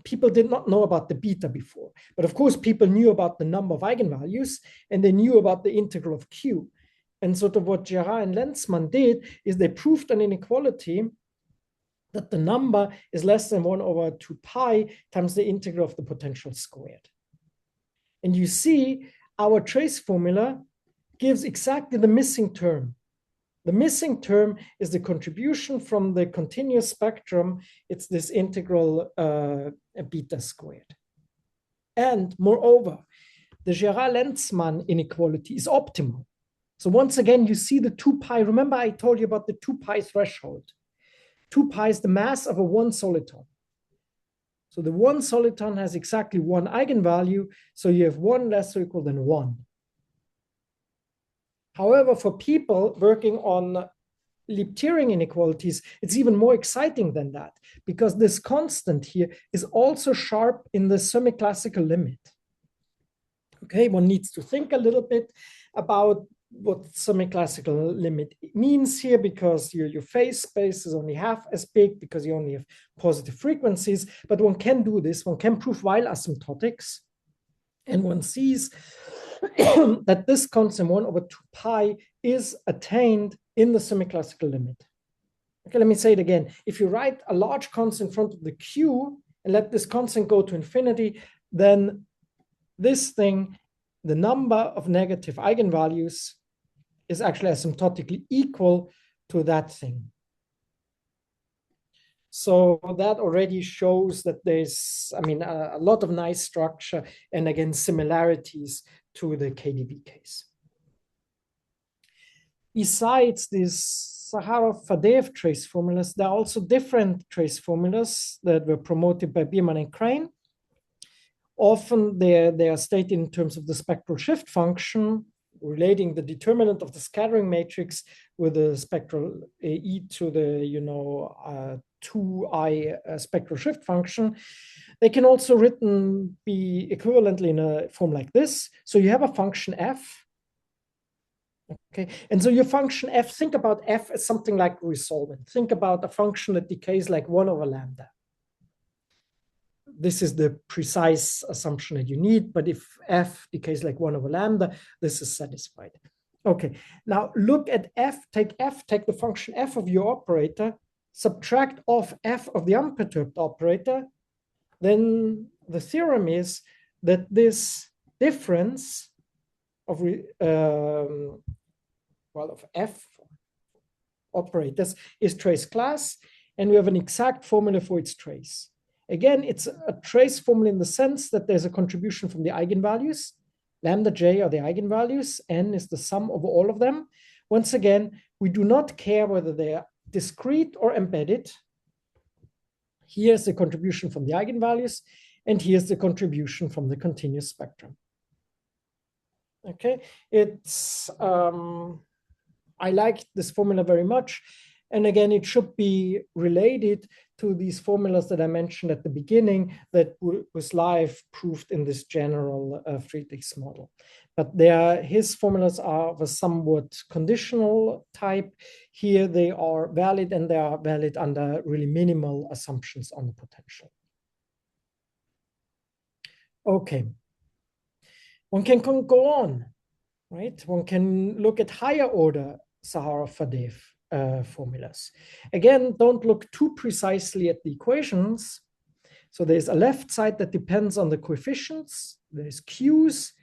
People did not know about the beta before, but of course people knew about the number of eigenvalues and they knew about the integral of Q. And sort of what Gerard and Lenzmann did is they proved an inequality that the number is less than 1 over 2 pi times the integral of the potential squared. And you see our trace formula gives exactly the missing term. The missing term is the contribution from the continuous spectrum. It's this integral beta squared. And moreover, the Gerard-Lenzmann inequality is optimal. So once again, you see the 2 pi. Remember I told you about the 2 pi threshold. 2 pi is the mass of a 1 soliton. So the 1 soliton has exactly 1 eigenvalue. So you have 1 less or equal than 1. However, for people working on Liptirian inequalities, it's even more exciting than that because this constant here is also sharp in the semi-classical limit. Okay, one needs to think a little bit about what semi-classical limit means here because your phase space is only half as big because you only have positive frequencies, but one can do this. One can prove Weil asymptotics and one sees that this constant 1 over 2 pi is attained in the semi-classical limit. Okay, let me say it again. If you write a large constant in front of the Q and let this constant go to infinity, then this thing, the number of negative eigenvalues, is actually asymptotically equal to that thing. So that already shows that there's, I mean, a lot of nice structure and again, similarities to the KdV case. Besides these Zaharov-Fadeev trace formulas, there are also different trace formulas that were promoted by Biermann and Crane. Often they are stated in terms of the spectral shift function, relating the determinant of the scattering matrix with the spectral e to the 2i spectral shift function. They can also be equivalently in a form like this. So you have a function f. Okay, and so your function f, think about f as something like resolvent. Think about a function that decays like 1 over lambda. This is the precise assumption that you need, but if f decays like 1 over lambda, this is satisfied. Okay, now look at f, take the function f of your operator, subtract off f of the unperturbed operator, then the theorem is that this difference of f operators is trace class, and we have an exact formula for its trace. Again, it's a trace formula in the sense that there's a contribution from the eigenvalues. Lambda j are the eigenvalues, n is the sum of all of them. Once again, we do not care whether they are discrete or embedded. Here's the contribution from the eigenvalues, and here's the contribution from the continuous spectrum. Okay, it's I like this formula very much. And again, it should be related to these formulas that I mentioned at the beginning that was live proved in this general Friedrichs model. But his formulas are of a somewhat conditional type. Here they are valid, and they are valid under really minimal assumptions on the potential. Okay. One can go on, right? One can look at higher order Zaharov-Fadeev formulas. Again, don't look too precisely at the equations. So there's a left side that depends on the coefficients. There's q's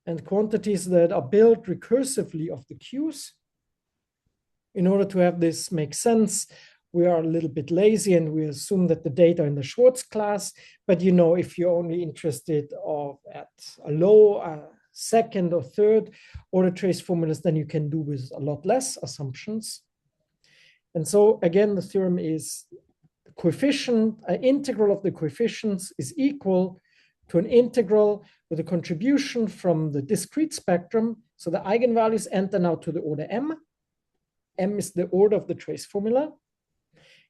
and quantities that are built recursively of the q's. In order to have this make sense, we are a little bit lazy and we assume that the data are in the Schwartz class. But if you're only interested at a low second or third order trace formulas, then you can do with a lot less assumptions. And so again, the theorem is the coefficient, an integral of the coefficients is equal to an integral with a contribution from the discrete spectrum. So the eigenvalues enter now to the order m. M is the order of the trace formula.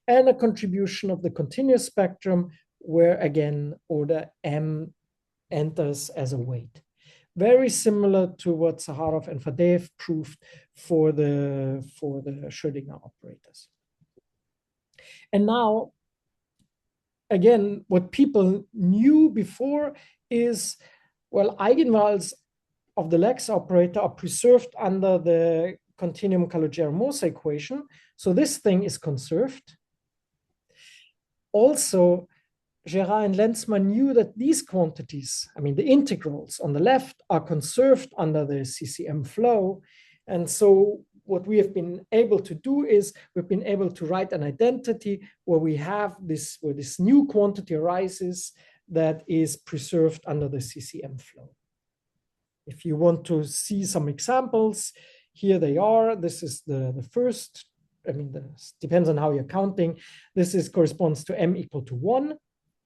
And a contribution of the continuous spectrum, where again, order m enters as a weight. Very similar to what Zaharov and Fadeev proved for the Schrödinger operators. And now, again, what people knew before is, well, eigenvalues of the Lex operator are preserved under the continuum Calogero-Moser equation. So this thing is conserved. Also, Gerard and Lenzmann knew that these quantities, I mean, the integrals on the left are conserved under the CCM flow. And so what we have been able to do is we've been able to write an identity where we have this, where this new quantity arises that is preserved under the CCM flow. If you want to see some examples, here they are. This is the first, I mean, this depends on how you're counting. This corresponds to m equal to 1.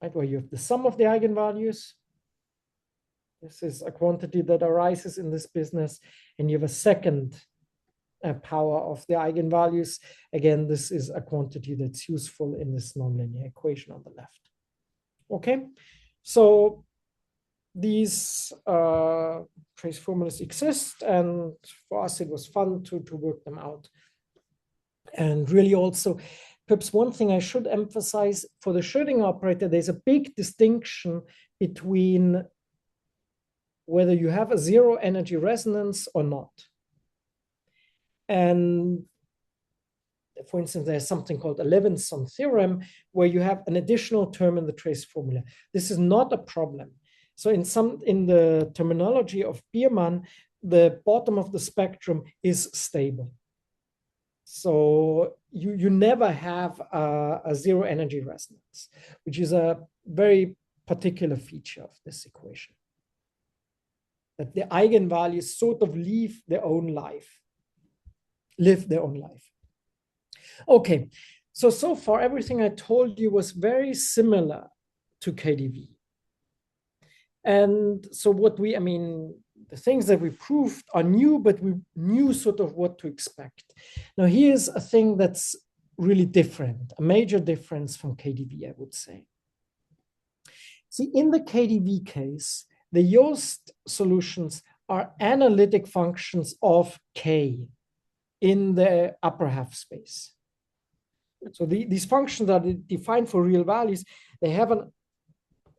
Right, where you have the sum of the eigenvalues. This is a quantity that arises in this business, and you have a second power of the eigenvalues. Again, this is a quantity that's useful in this nonlinear equation on the left. Okay, so these trace formulas exist, and for us it was fun to work them out. And really also, perhaps one thing I should emphasize, for the Schrödinger operator, there's a big distinction between whether you have a zero energy resonance or not. And for instance, there's something called a Levinson theorem where you have an additional term in the trace formula. This is not a problem. So in the terminology of Biermann, the bottom of the spectrum is stable. So you never have a zero energy resonance, which is a very particular feature of this equation. That the eigenvalues sort of live their own life. Okay, so far everything I told you was very similar to KdV. And so the things that we proved are new, but we knew sort of what to expect. Now here's a thing that's really different, a major difference from KdV, I would say. See, in the KdV case, the Yost solutions are analytic functions of K in the upper half space. So these functions are defined for real values. They have an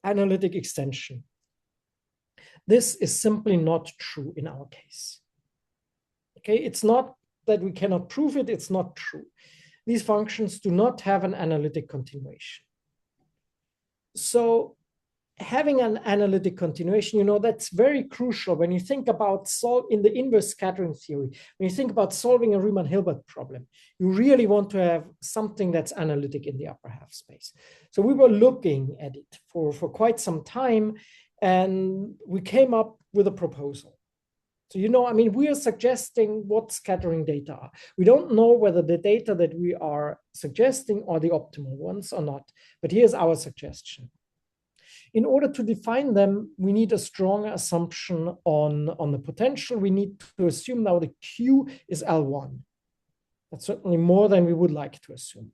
analytic extension. This is simply not true in our case. Okay, it's not that we cannot prove it, it's not true. These functions do not have an analytic continuation. So having an analytic continuation, that's very crucial when you think about in the inverse scattering theory, when you think about solving a Riemann-Hilbert problem, you really want to have something that's analytic in the upper half space. So we were looking at it for quite some time, and we came up with a proposal. So, we are suggesting what scattering data are. We don't know whether the data that we are suggesting are the optimal ones or not, but here's our suggestion. In order to define them, we need a strong assumption on the potential. We need to assume now the Q is L1. That's certainly more than we would like to assume.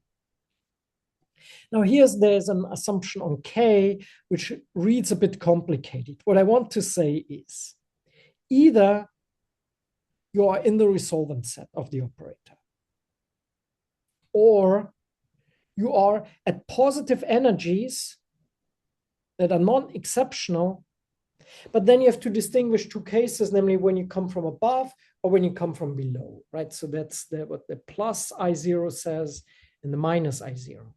Now there's an assumption on K, which reads a bit complicated. What I want to say is, either you are in the resolvent set of the operator, or you are at positive energies that are non-exceptional, but then you have to distinguish two cases, namely when you come from above or when you come from below, right? So that's what the plus I0 says and the minus I0.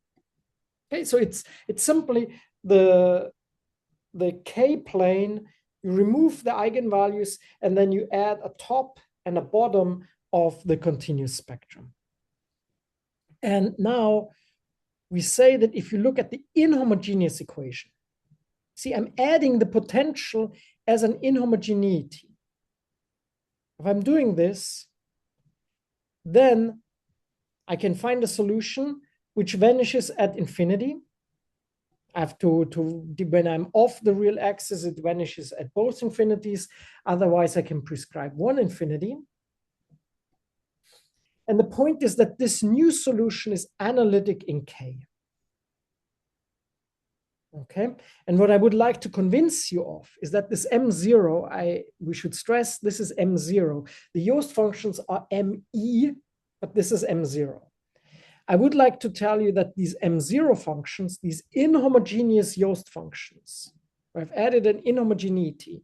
Okay, so it's simply the K-plane, you remove the eigenvalues, and then you add a top and a bottom of the continuous spectrum. And now we say that if you look at the inhomogeneous equation, see, I'm adding the potential as an inhomogeneity. If I'm doing this, then I can find a solution which vanishes at infinity. I have to when I'm off the real axis, it vanishes at both infinities. Otherwise, I can prescribe one infinity. And the point is that this new solution is analytic in K. Okay, and what I would like to convince you of is that this M0, we should stress this is M0. The Yost functions are ME, but this is M0. I would like to tell you that these M0 functions, these inhomogeneous Yost functions, I've added an inhomogeneity.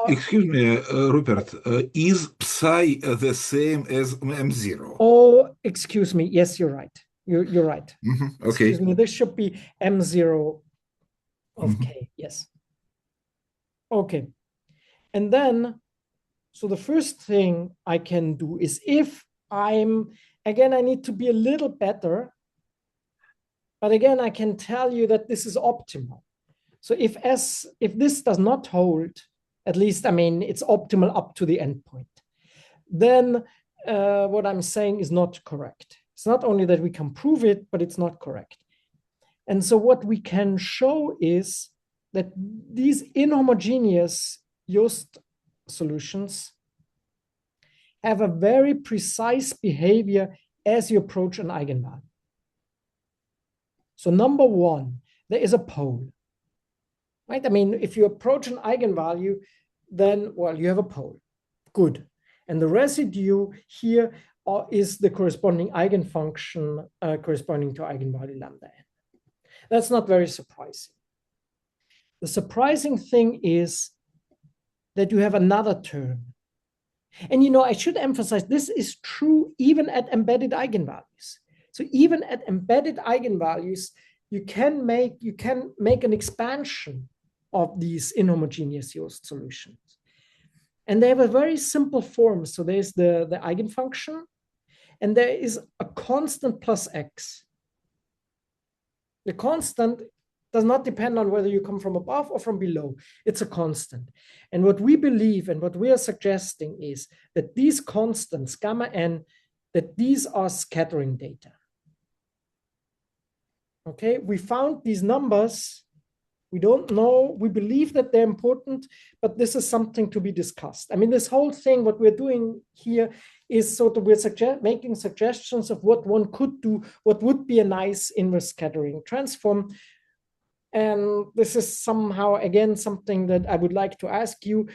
Excuse me, Rupert, is psi the same as M0? Oh, excuse me. Yes, you're right. You're right. Okay. Excuse me. This should be M0 of K. Yes. Okay. And then, so the first thing I can do is if again, I need to be a little better, but again, I can tell you that this is optimal. So if this does not hold, at least, it's optimal up to the endpoint, then what I'm saying is not correct. It's not only that we can prove it, but it's not correct. And so what we can show is that these inhomogeneous Yost solutions have a very precise behavior as you approach an eigenvalue. So number one, there is a pole, right? If you approach an eigenvalue, then, well, you have a pole. Good. And the residue here is the corresponding eigenfunction corresponding to eigenvalue lambda n. That's not very surprising. The surprising thing is that you have another term. And I should emphasize this is true even at embedded eigenvalues. So even at embedded eigenvalues, you can make an expansion of these inhomogeneous Yost solutions. And they have a very simple form. So there's the eigenfunction, and there is a constant plus x. The constant does not depend on whether you come from above or from below. It's a constant. And what we believe and what we are suggesting is that these constants, gamma n, that these are scattering data. Okay, we found these numbers. We don't know, we believe that they're important, but this is something to be discussed. I mean, this whole thing, what we're doing here is sort of, we're making suggestions of what one could do, what would be a nice inverse scattering transform. And this is somehow, again, something that I would like to ask you.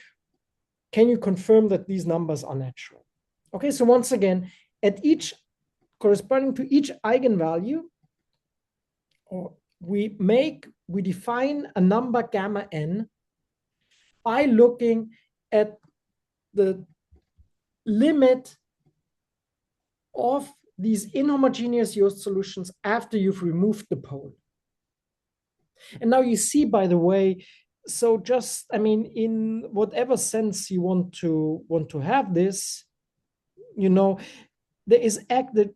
Can you confirm that these numbers are natural? Okay, so once again, at each, corresponding to each eigenvalue, we define a number gamma n by looking at the limit of these inhomogeneous Yost solutions after you've removed the pole. And now you see, by the way, so just, I mean, in whatever sense you want to have this, you know, there is the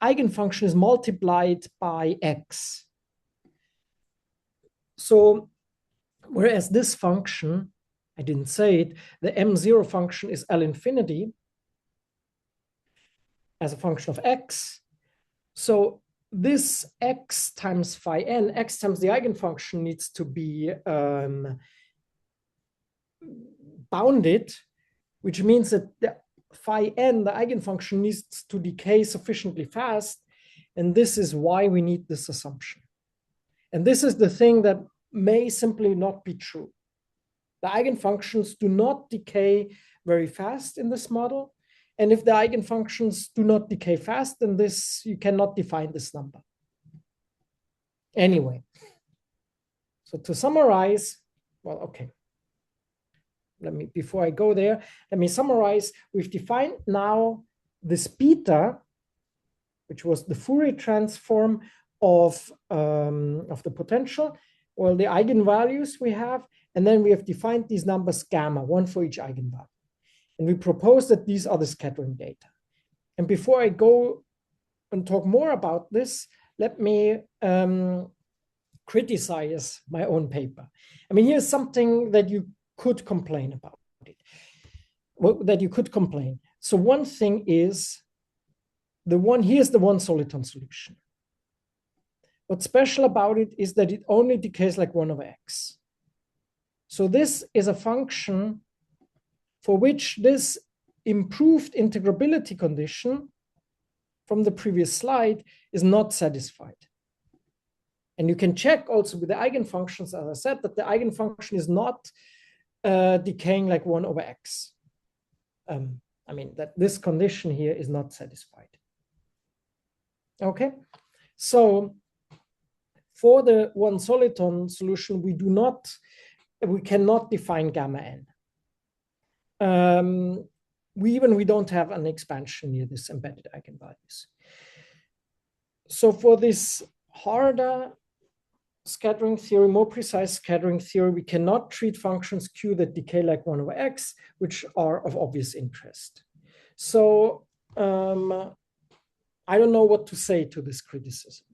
eigenfunction is multiplied by x. So whereas this function, I didn't say it, the m0 function is L infinity as a function of x. So this x times phi n, x times the eigenfunction, needs to be bounded, which means that the phi n, the eigenfunction, needs to decay sufficiently fast. And this is why we need this assumption. And this is the thing that may simply not be true. The eigenfunctions do not decay very fast in this model. And if the eigenfunctions do not decay fast, then you cannot define this number. Anyway, so to summarize, well, okay. Before I go there, let me summarize. We've defined now this beta, which was the Fourier transform of the potential, or the eigenvalues we have. And then we have defined these numbers gamma, one for each eigenvalue. And we propose that these are the scattering data. And before I go and talk more about this, let me criticize my own paper. I mean, here's something that you could complain about it, that you could complain. So one thing is, here's the one soliton solution. What's special about it is that it only decays like 1 over x. So this is a function for which this improved integrability condition from the previous slide is not satisfied. And you can check also with the eigenfunctions, as I said, that the eigenfunction is not decaying like 1 over x. I mean, that this condition here is not satisfied. Okay, so for the one soliton solution, we cannot define gamma n. We don't have an expansion near this embedded eigenvalues. So for this harder scattering theory, more precise scattering theory, we cannot treat functions q that decay like 1 over x, which are of obvious interest. So I don't know what to say to this criticism.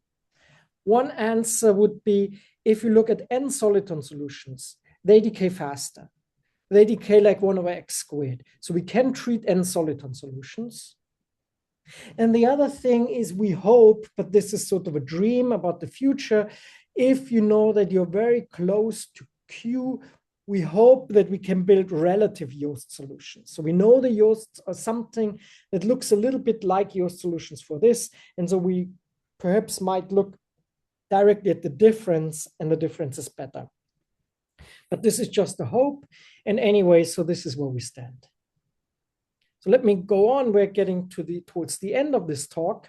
One answer would be, if you look at n soliton solutions, they decay faster. They decay like 1 over x squared. So we can treat n soliton solutions. And the other thing is, we hope, but this is sort of a dream about the future, if you know that you're very close to Q, we hope that we can build relative Yost solutions. So we know the Yosts are something that looks a little bit like Yost solutions for this. And so we perhaps might look directly at the difference, and the difference is better. But this is just a hope. And anyway, so this is where we stand. So let me go on. We're getting towards the end of this talk.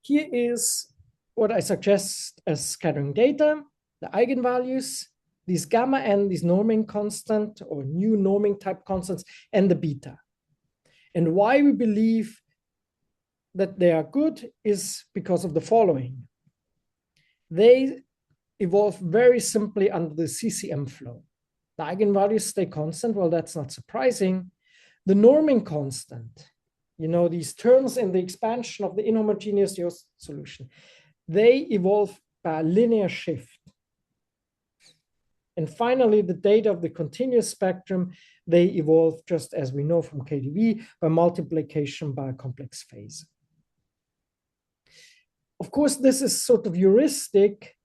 Here is what I suggest as scattering data, the eigenvalues, these gamma n, these norming constant or new norming type constants, and the beta. And why we believe that they are good is because of the following. They evolve very simply under the CCM flow. The eigenvalues stay constant. Well, that's not surprising. The norming constant you know, these terms in the expansion of the inhomogeneous Yost solution, they evolve by a linear shift. And finally, the data of the continuous spectrum, they evolve just as we know from KdV by multiplication by a complex phase. Of course, this is sort of heuristic.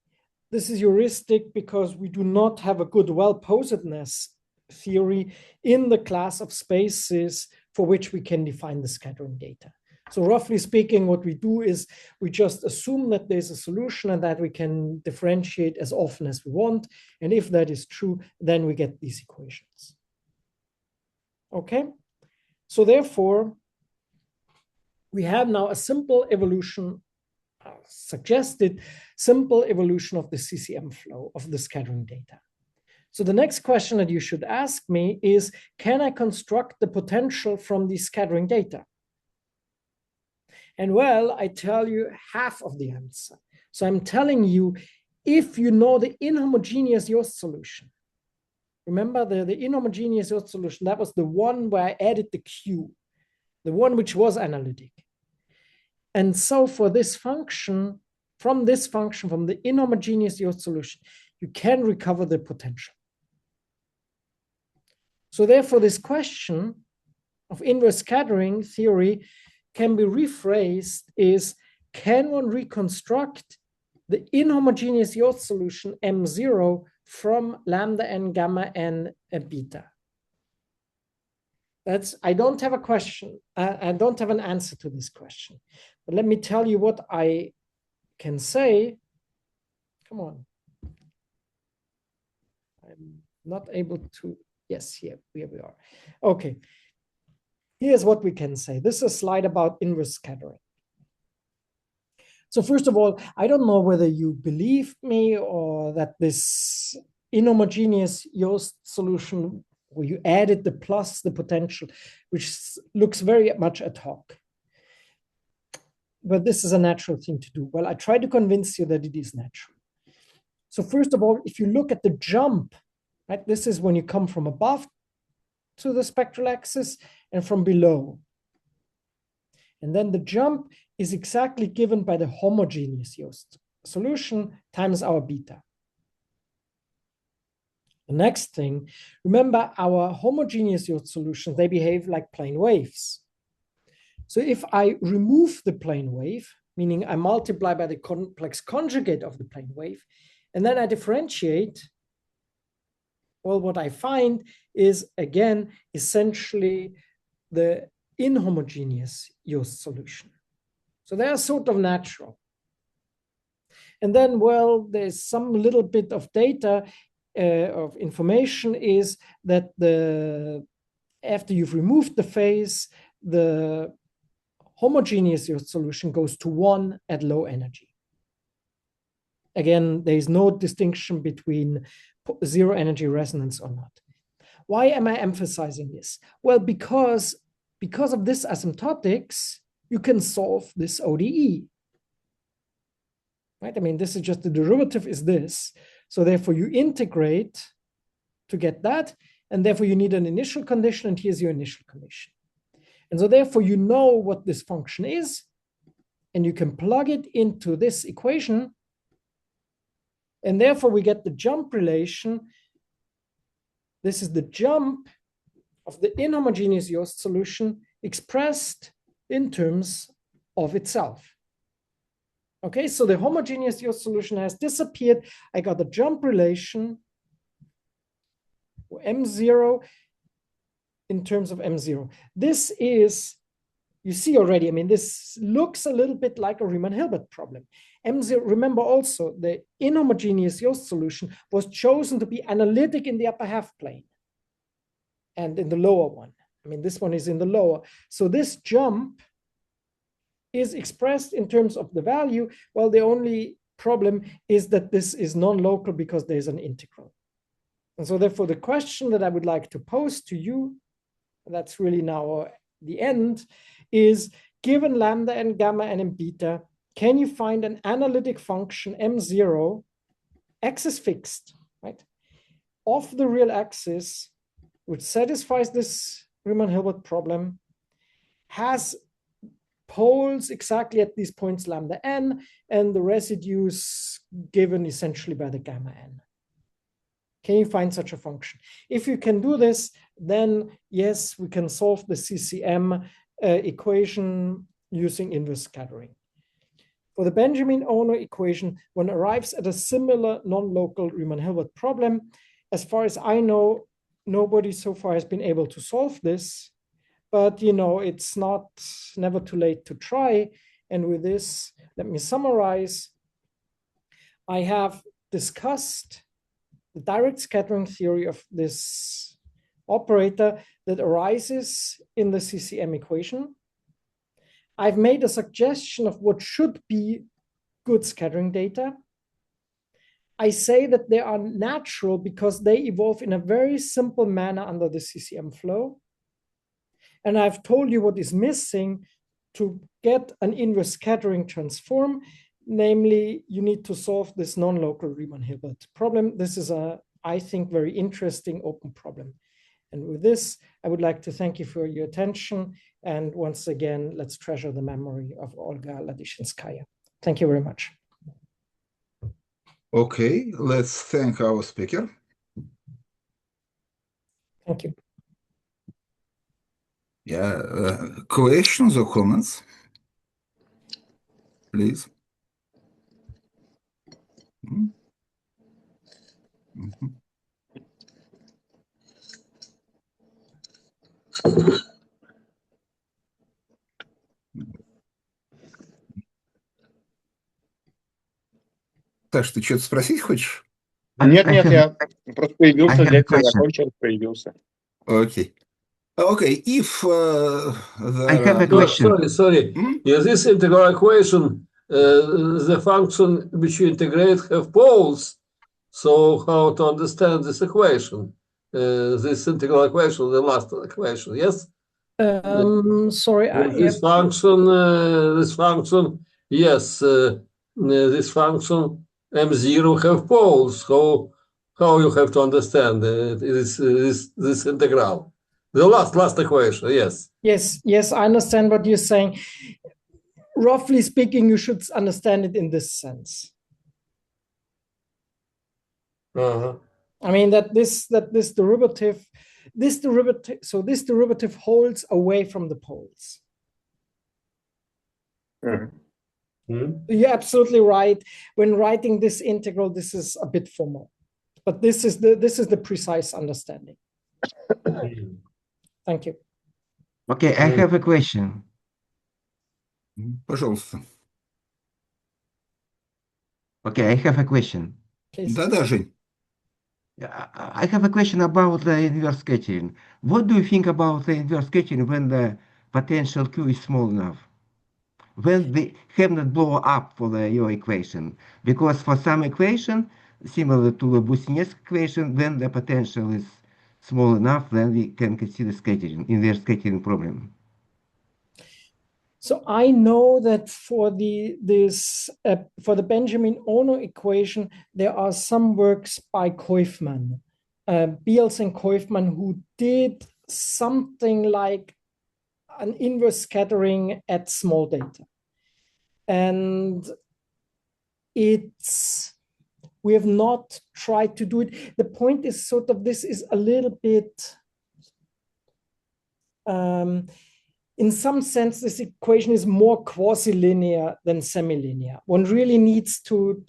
This is heuristic because we do not have a good well-posedness theory in the class of spaces for which we can define the scattering data. So roughly speaking, what we do is we just assume that there's a solution and that we can differentiate as often as we want. And if that is true, then we get these equations. Okay, so therefore, we have now a simple evolution, suggested simple evolution of the CCM flow of the scattering data. So the next question that you should ask me is, can I construct the potential from these scattering data? And well, I tell you half of the answer. So I'm telling you, if you know the inhomogeneous Yost solution, remember the inhomogeneous Yost solution, that was the one where I added the Q, the one which was analytic. And so for this function, from the inhomogeneous Yost solution, you can recover the potential. So therefore, this question of inverse scattering theory can be rephrased is, can one reconstruct the inhomogeneous Yost solution M0 from lambda n, gamma n, and beta? I don't have a question. I don't have an answer to this question. But let me tell you what I can say. Come on. I'm not able to. Yes, here we are. Okay. Here's what we can say. This is a slide about inverse scattering. So first of all, I don't know whether you believe me or that this inhomogeneous Yost solution where you added the plus the potential, which looks very much ad hoc. But this is a natural thing to do. Well, I try to convince you that it is natural. So first of all, if you look at the jump, right, this is when you come from above to the spectral axis and from below. And then the jump is exactly given by the homogeneous Yost solution times our beta. The next thing, remember our homogeneous Yost solutions, they behave like plane waves. So if I remove the plane wave, meaning I multiply by the complex conjugate of the plane wave, and then I differentiate, well, what I find is, again, essentially the inhomogeneous Yost solution. So they are sort of natural. And then, well, there's some little bit of data of information is that after you've removed the phase, the homogeneous Yost solution goes to 1 at low energy. Again, there is no distinction between zero energy resonance or not. Why am I emphasizing this? Well, because of this asymptotics, you can solve this ODE. Right? I mean, this is just the derivative is this. So therefore you integrate to get that. And therefore you need an initial condition, and here's your initial condition. And so therefore you know what this function is, and you can plug it into this equation. And therefore we get the jump relation. This is the jump of the inhomogeneous Yost solution expressed in terms of itself. Okay, so the homogeneous Yost solution has disappeared. I got a jump relation, M0 in terms of M0. This is, you see already, I mean, this looks a little bit like a Riemann-Hilbert problem. M0, remember also, the inhomogeneous Yost solution was chosen to be analytic in the upper half plane and in the lower one. I mean, this one is in the lower. So this jump is expressed in terms of the value. Well, the only problem is that this is non-local because there's an integral. And so therefore the question that I would like to pose to you, that's really now the end, is given lambda and gamma and beta, can you find an analytic function M0, x is fixed, right, of the real axis, which satisfies this Riemann-Hilbert problem, has poles exactly at these points lambda n, and the residues given essentially by the gamma n. Can you find such a function? If you can do this, then yes, we can solve the CCM equation using inverse scattering. For the Benjamin-Ono equation, one arrives at a similar non-local Riemann-Hilbert problem. As far as I know, nobody so far has been able to solve this, but it's never too late to try. And with this, let me summarize. I have discussed the direct scattering theory of this operator that arises in the CCM equation. I've made a suggestion of what should be good scattering data. I say that they are natural because they evolve in a very simple manner under the CCM flow. And I've told you what is missing to get an inverse scattering transform. Namely, you need to solve this non-local Riemann-Hilbert problem. This is I think, very interesting open problem. And with this, I would like to thank you for your attention. And once again, let's treasure the memory of Olga Ladyzhenskaya. Thank you very much. Okay, let's thank our speaker. Thank you. Yeah, questions or comments? Please. Саш, ты что-то спросить хочешь? Нет, я просто появился, лекция закончилась, появился. Окей. Okay, if I have a question. Sorry. Yeah, this integral equation, the function which you integrate have poles. So how to understand this equation? This integral equation, the last equation, yes? Sorry. This function, yes. This function M0 have poles. How you have to understand this integral? The last equation, yes. Yes, I understand what you're saying. Roughly speaking, you should understand it in this sense. Uh-huh. I mean that this derivative holds away from the poles. You're absolutely right. When writing this integral, this is a bit formal, but this is the precise understanding. Thank you. Okay, I have a question. Пожалуйста. Okay, I have a question. Да, Жень. I have a question about the inverse scattering. What do you think about the inverse scattering when the potential Q is small enough? When they have not blow up for your equation? Because for some equation, similar to the Boussinesq equation, when the potential is small enough, then we can consider scattering, inverse scattering problem. So I know that for the Benjamin-Ono equation, there are some works by Koifman, Beals and Koifman, who did something like an inverse scattering at small data. And we have not tried to do it. The point is sort of, this is a little bit, in some sense, this equation is more quasi-linear than semi-linear. One really needs to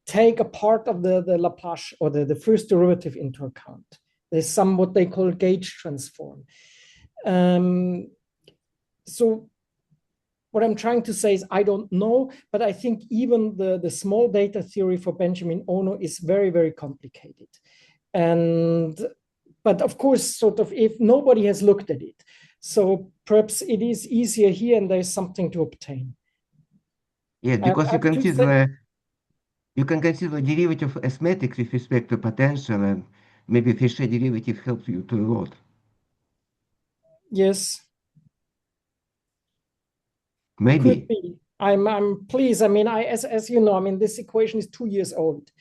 take a part of the Laplace or the first derivative into account. There's some what they call gauge transform. So what I'm trying to say is I don't know, but I think even the small data theory for Benjamin-Ono is very, very complicated. But of course, sort of, if nobody has looked at it, so perhaps it is easier here and there's something to obtain. Yeah, because you can consider derivative as matrix with respect to potential, and maybe Fisher derivative helps you to a lot. Yes. Maybe. Could be. I'm pleased. I mean, as you know, I mean, this equation is 2 years old.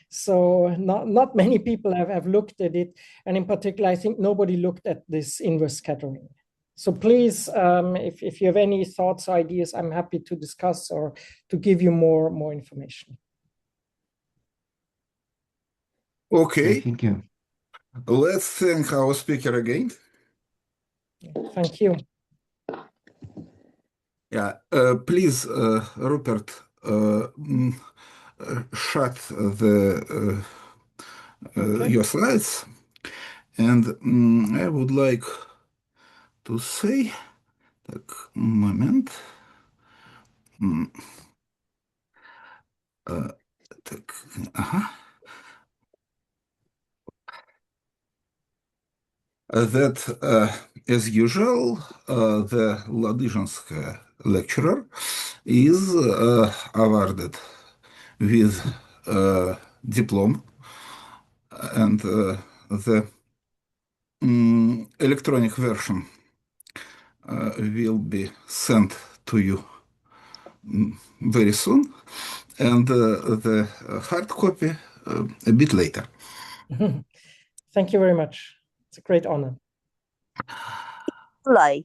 So not many people have looked at it. And in particular, I think nobody looked at this inverse scattering. So please, if you have any thoughts or ideas, I'm happy to discuss or to give you more information. Okay. Thank you. Let's thank our speaker again. Thank you. Yeah, please, Rupert, shut your slides. And I would like to say, так, момент. Так, ага. That, as usual, the Ладыженская lecturer is awarded with diploma, and the electronic version will be sent to you very soon, and the hard copy a bit later. Thank you very much. It's a great honor. July.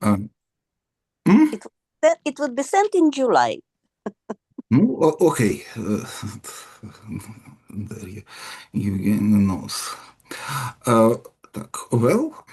It would be sent in July. Okay. Евгений knows. Так, well,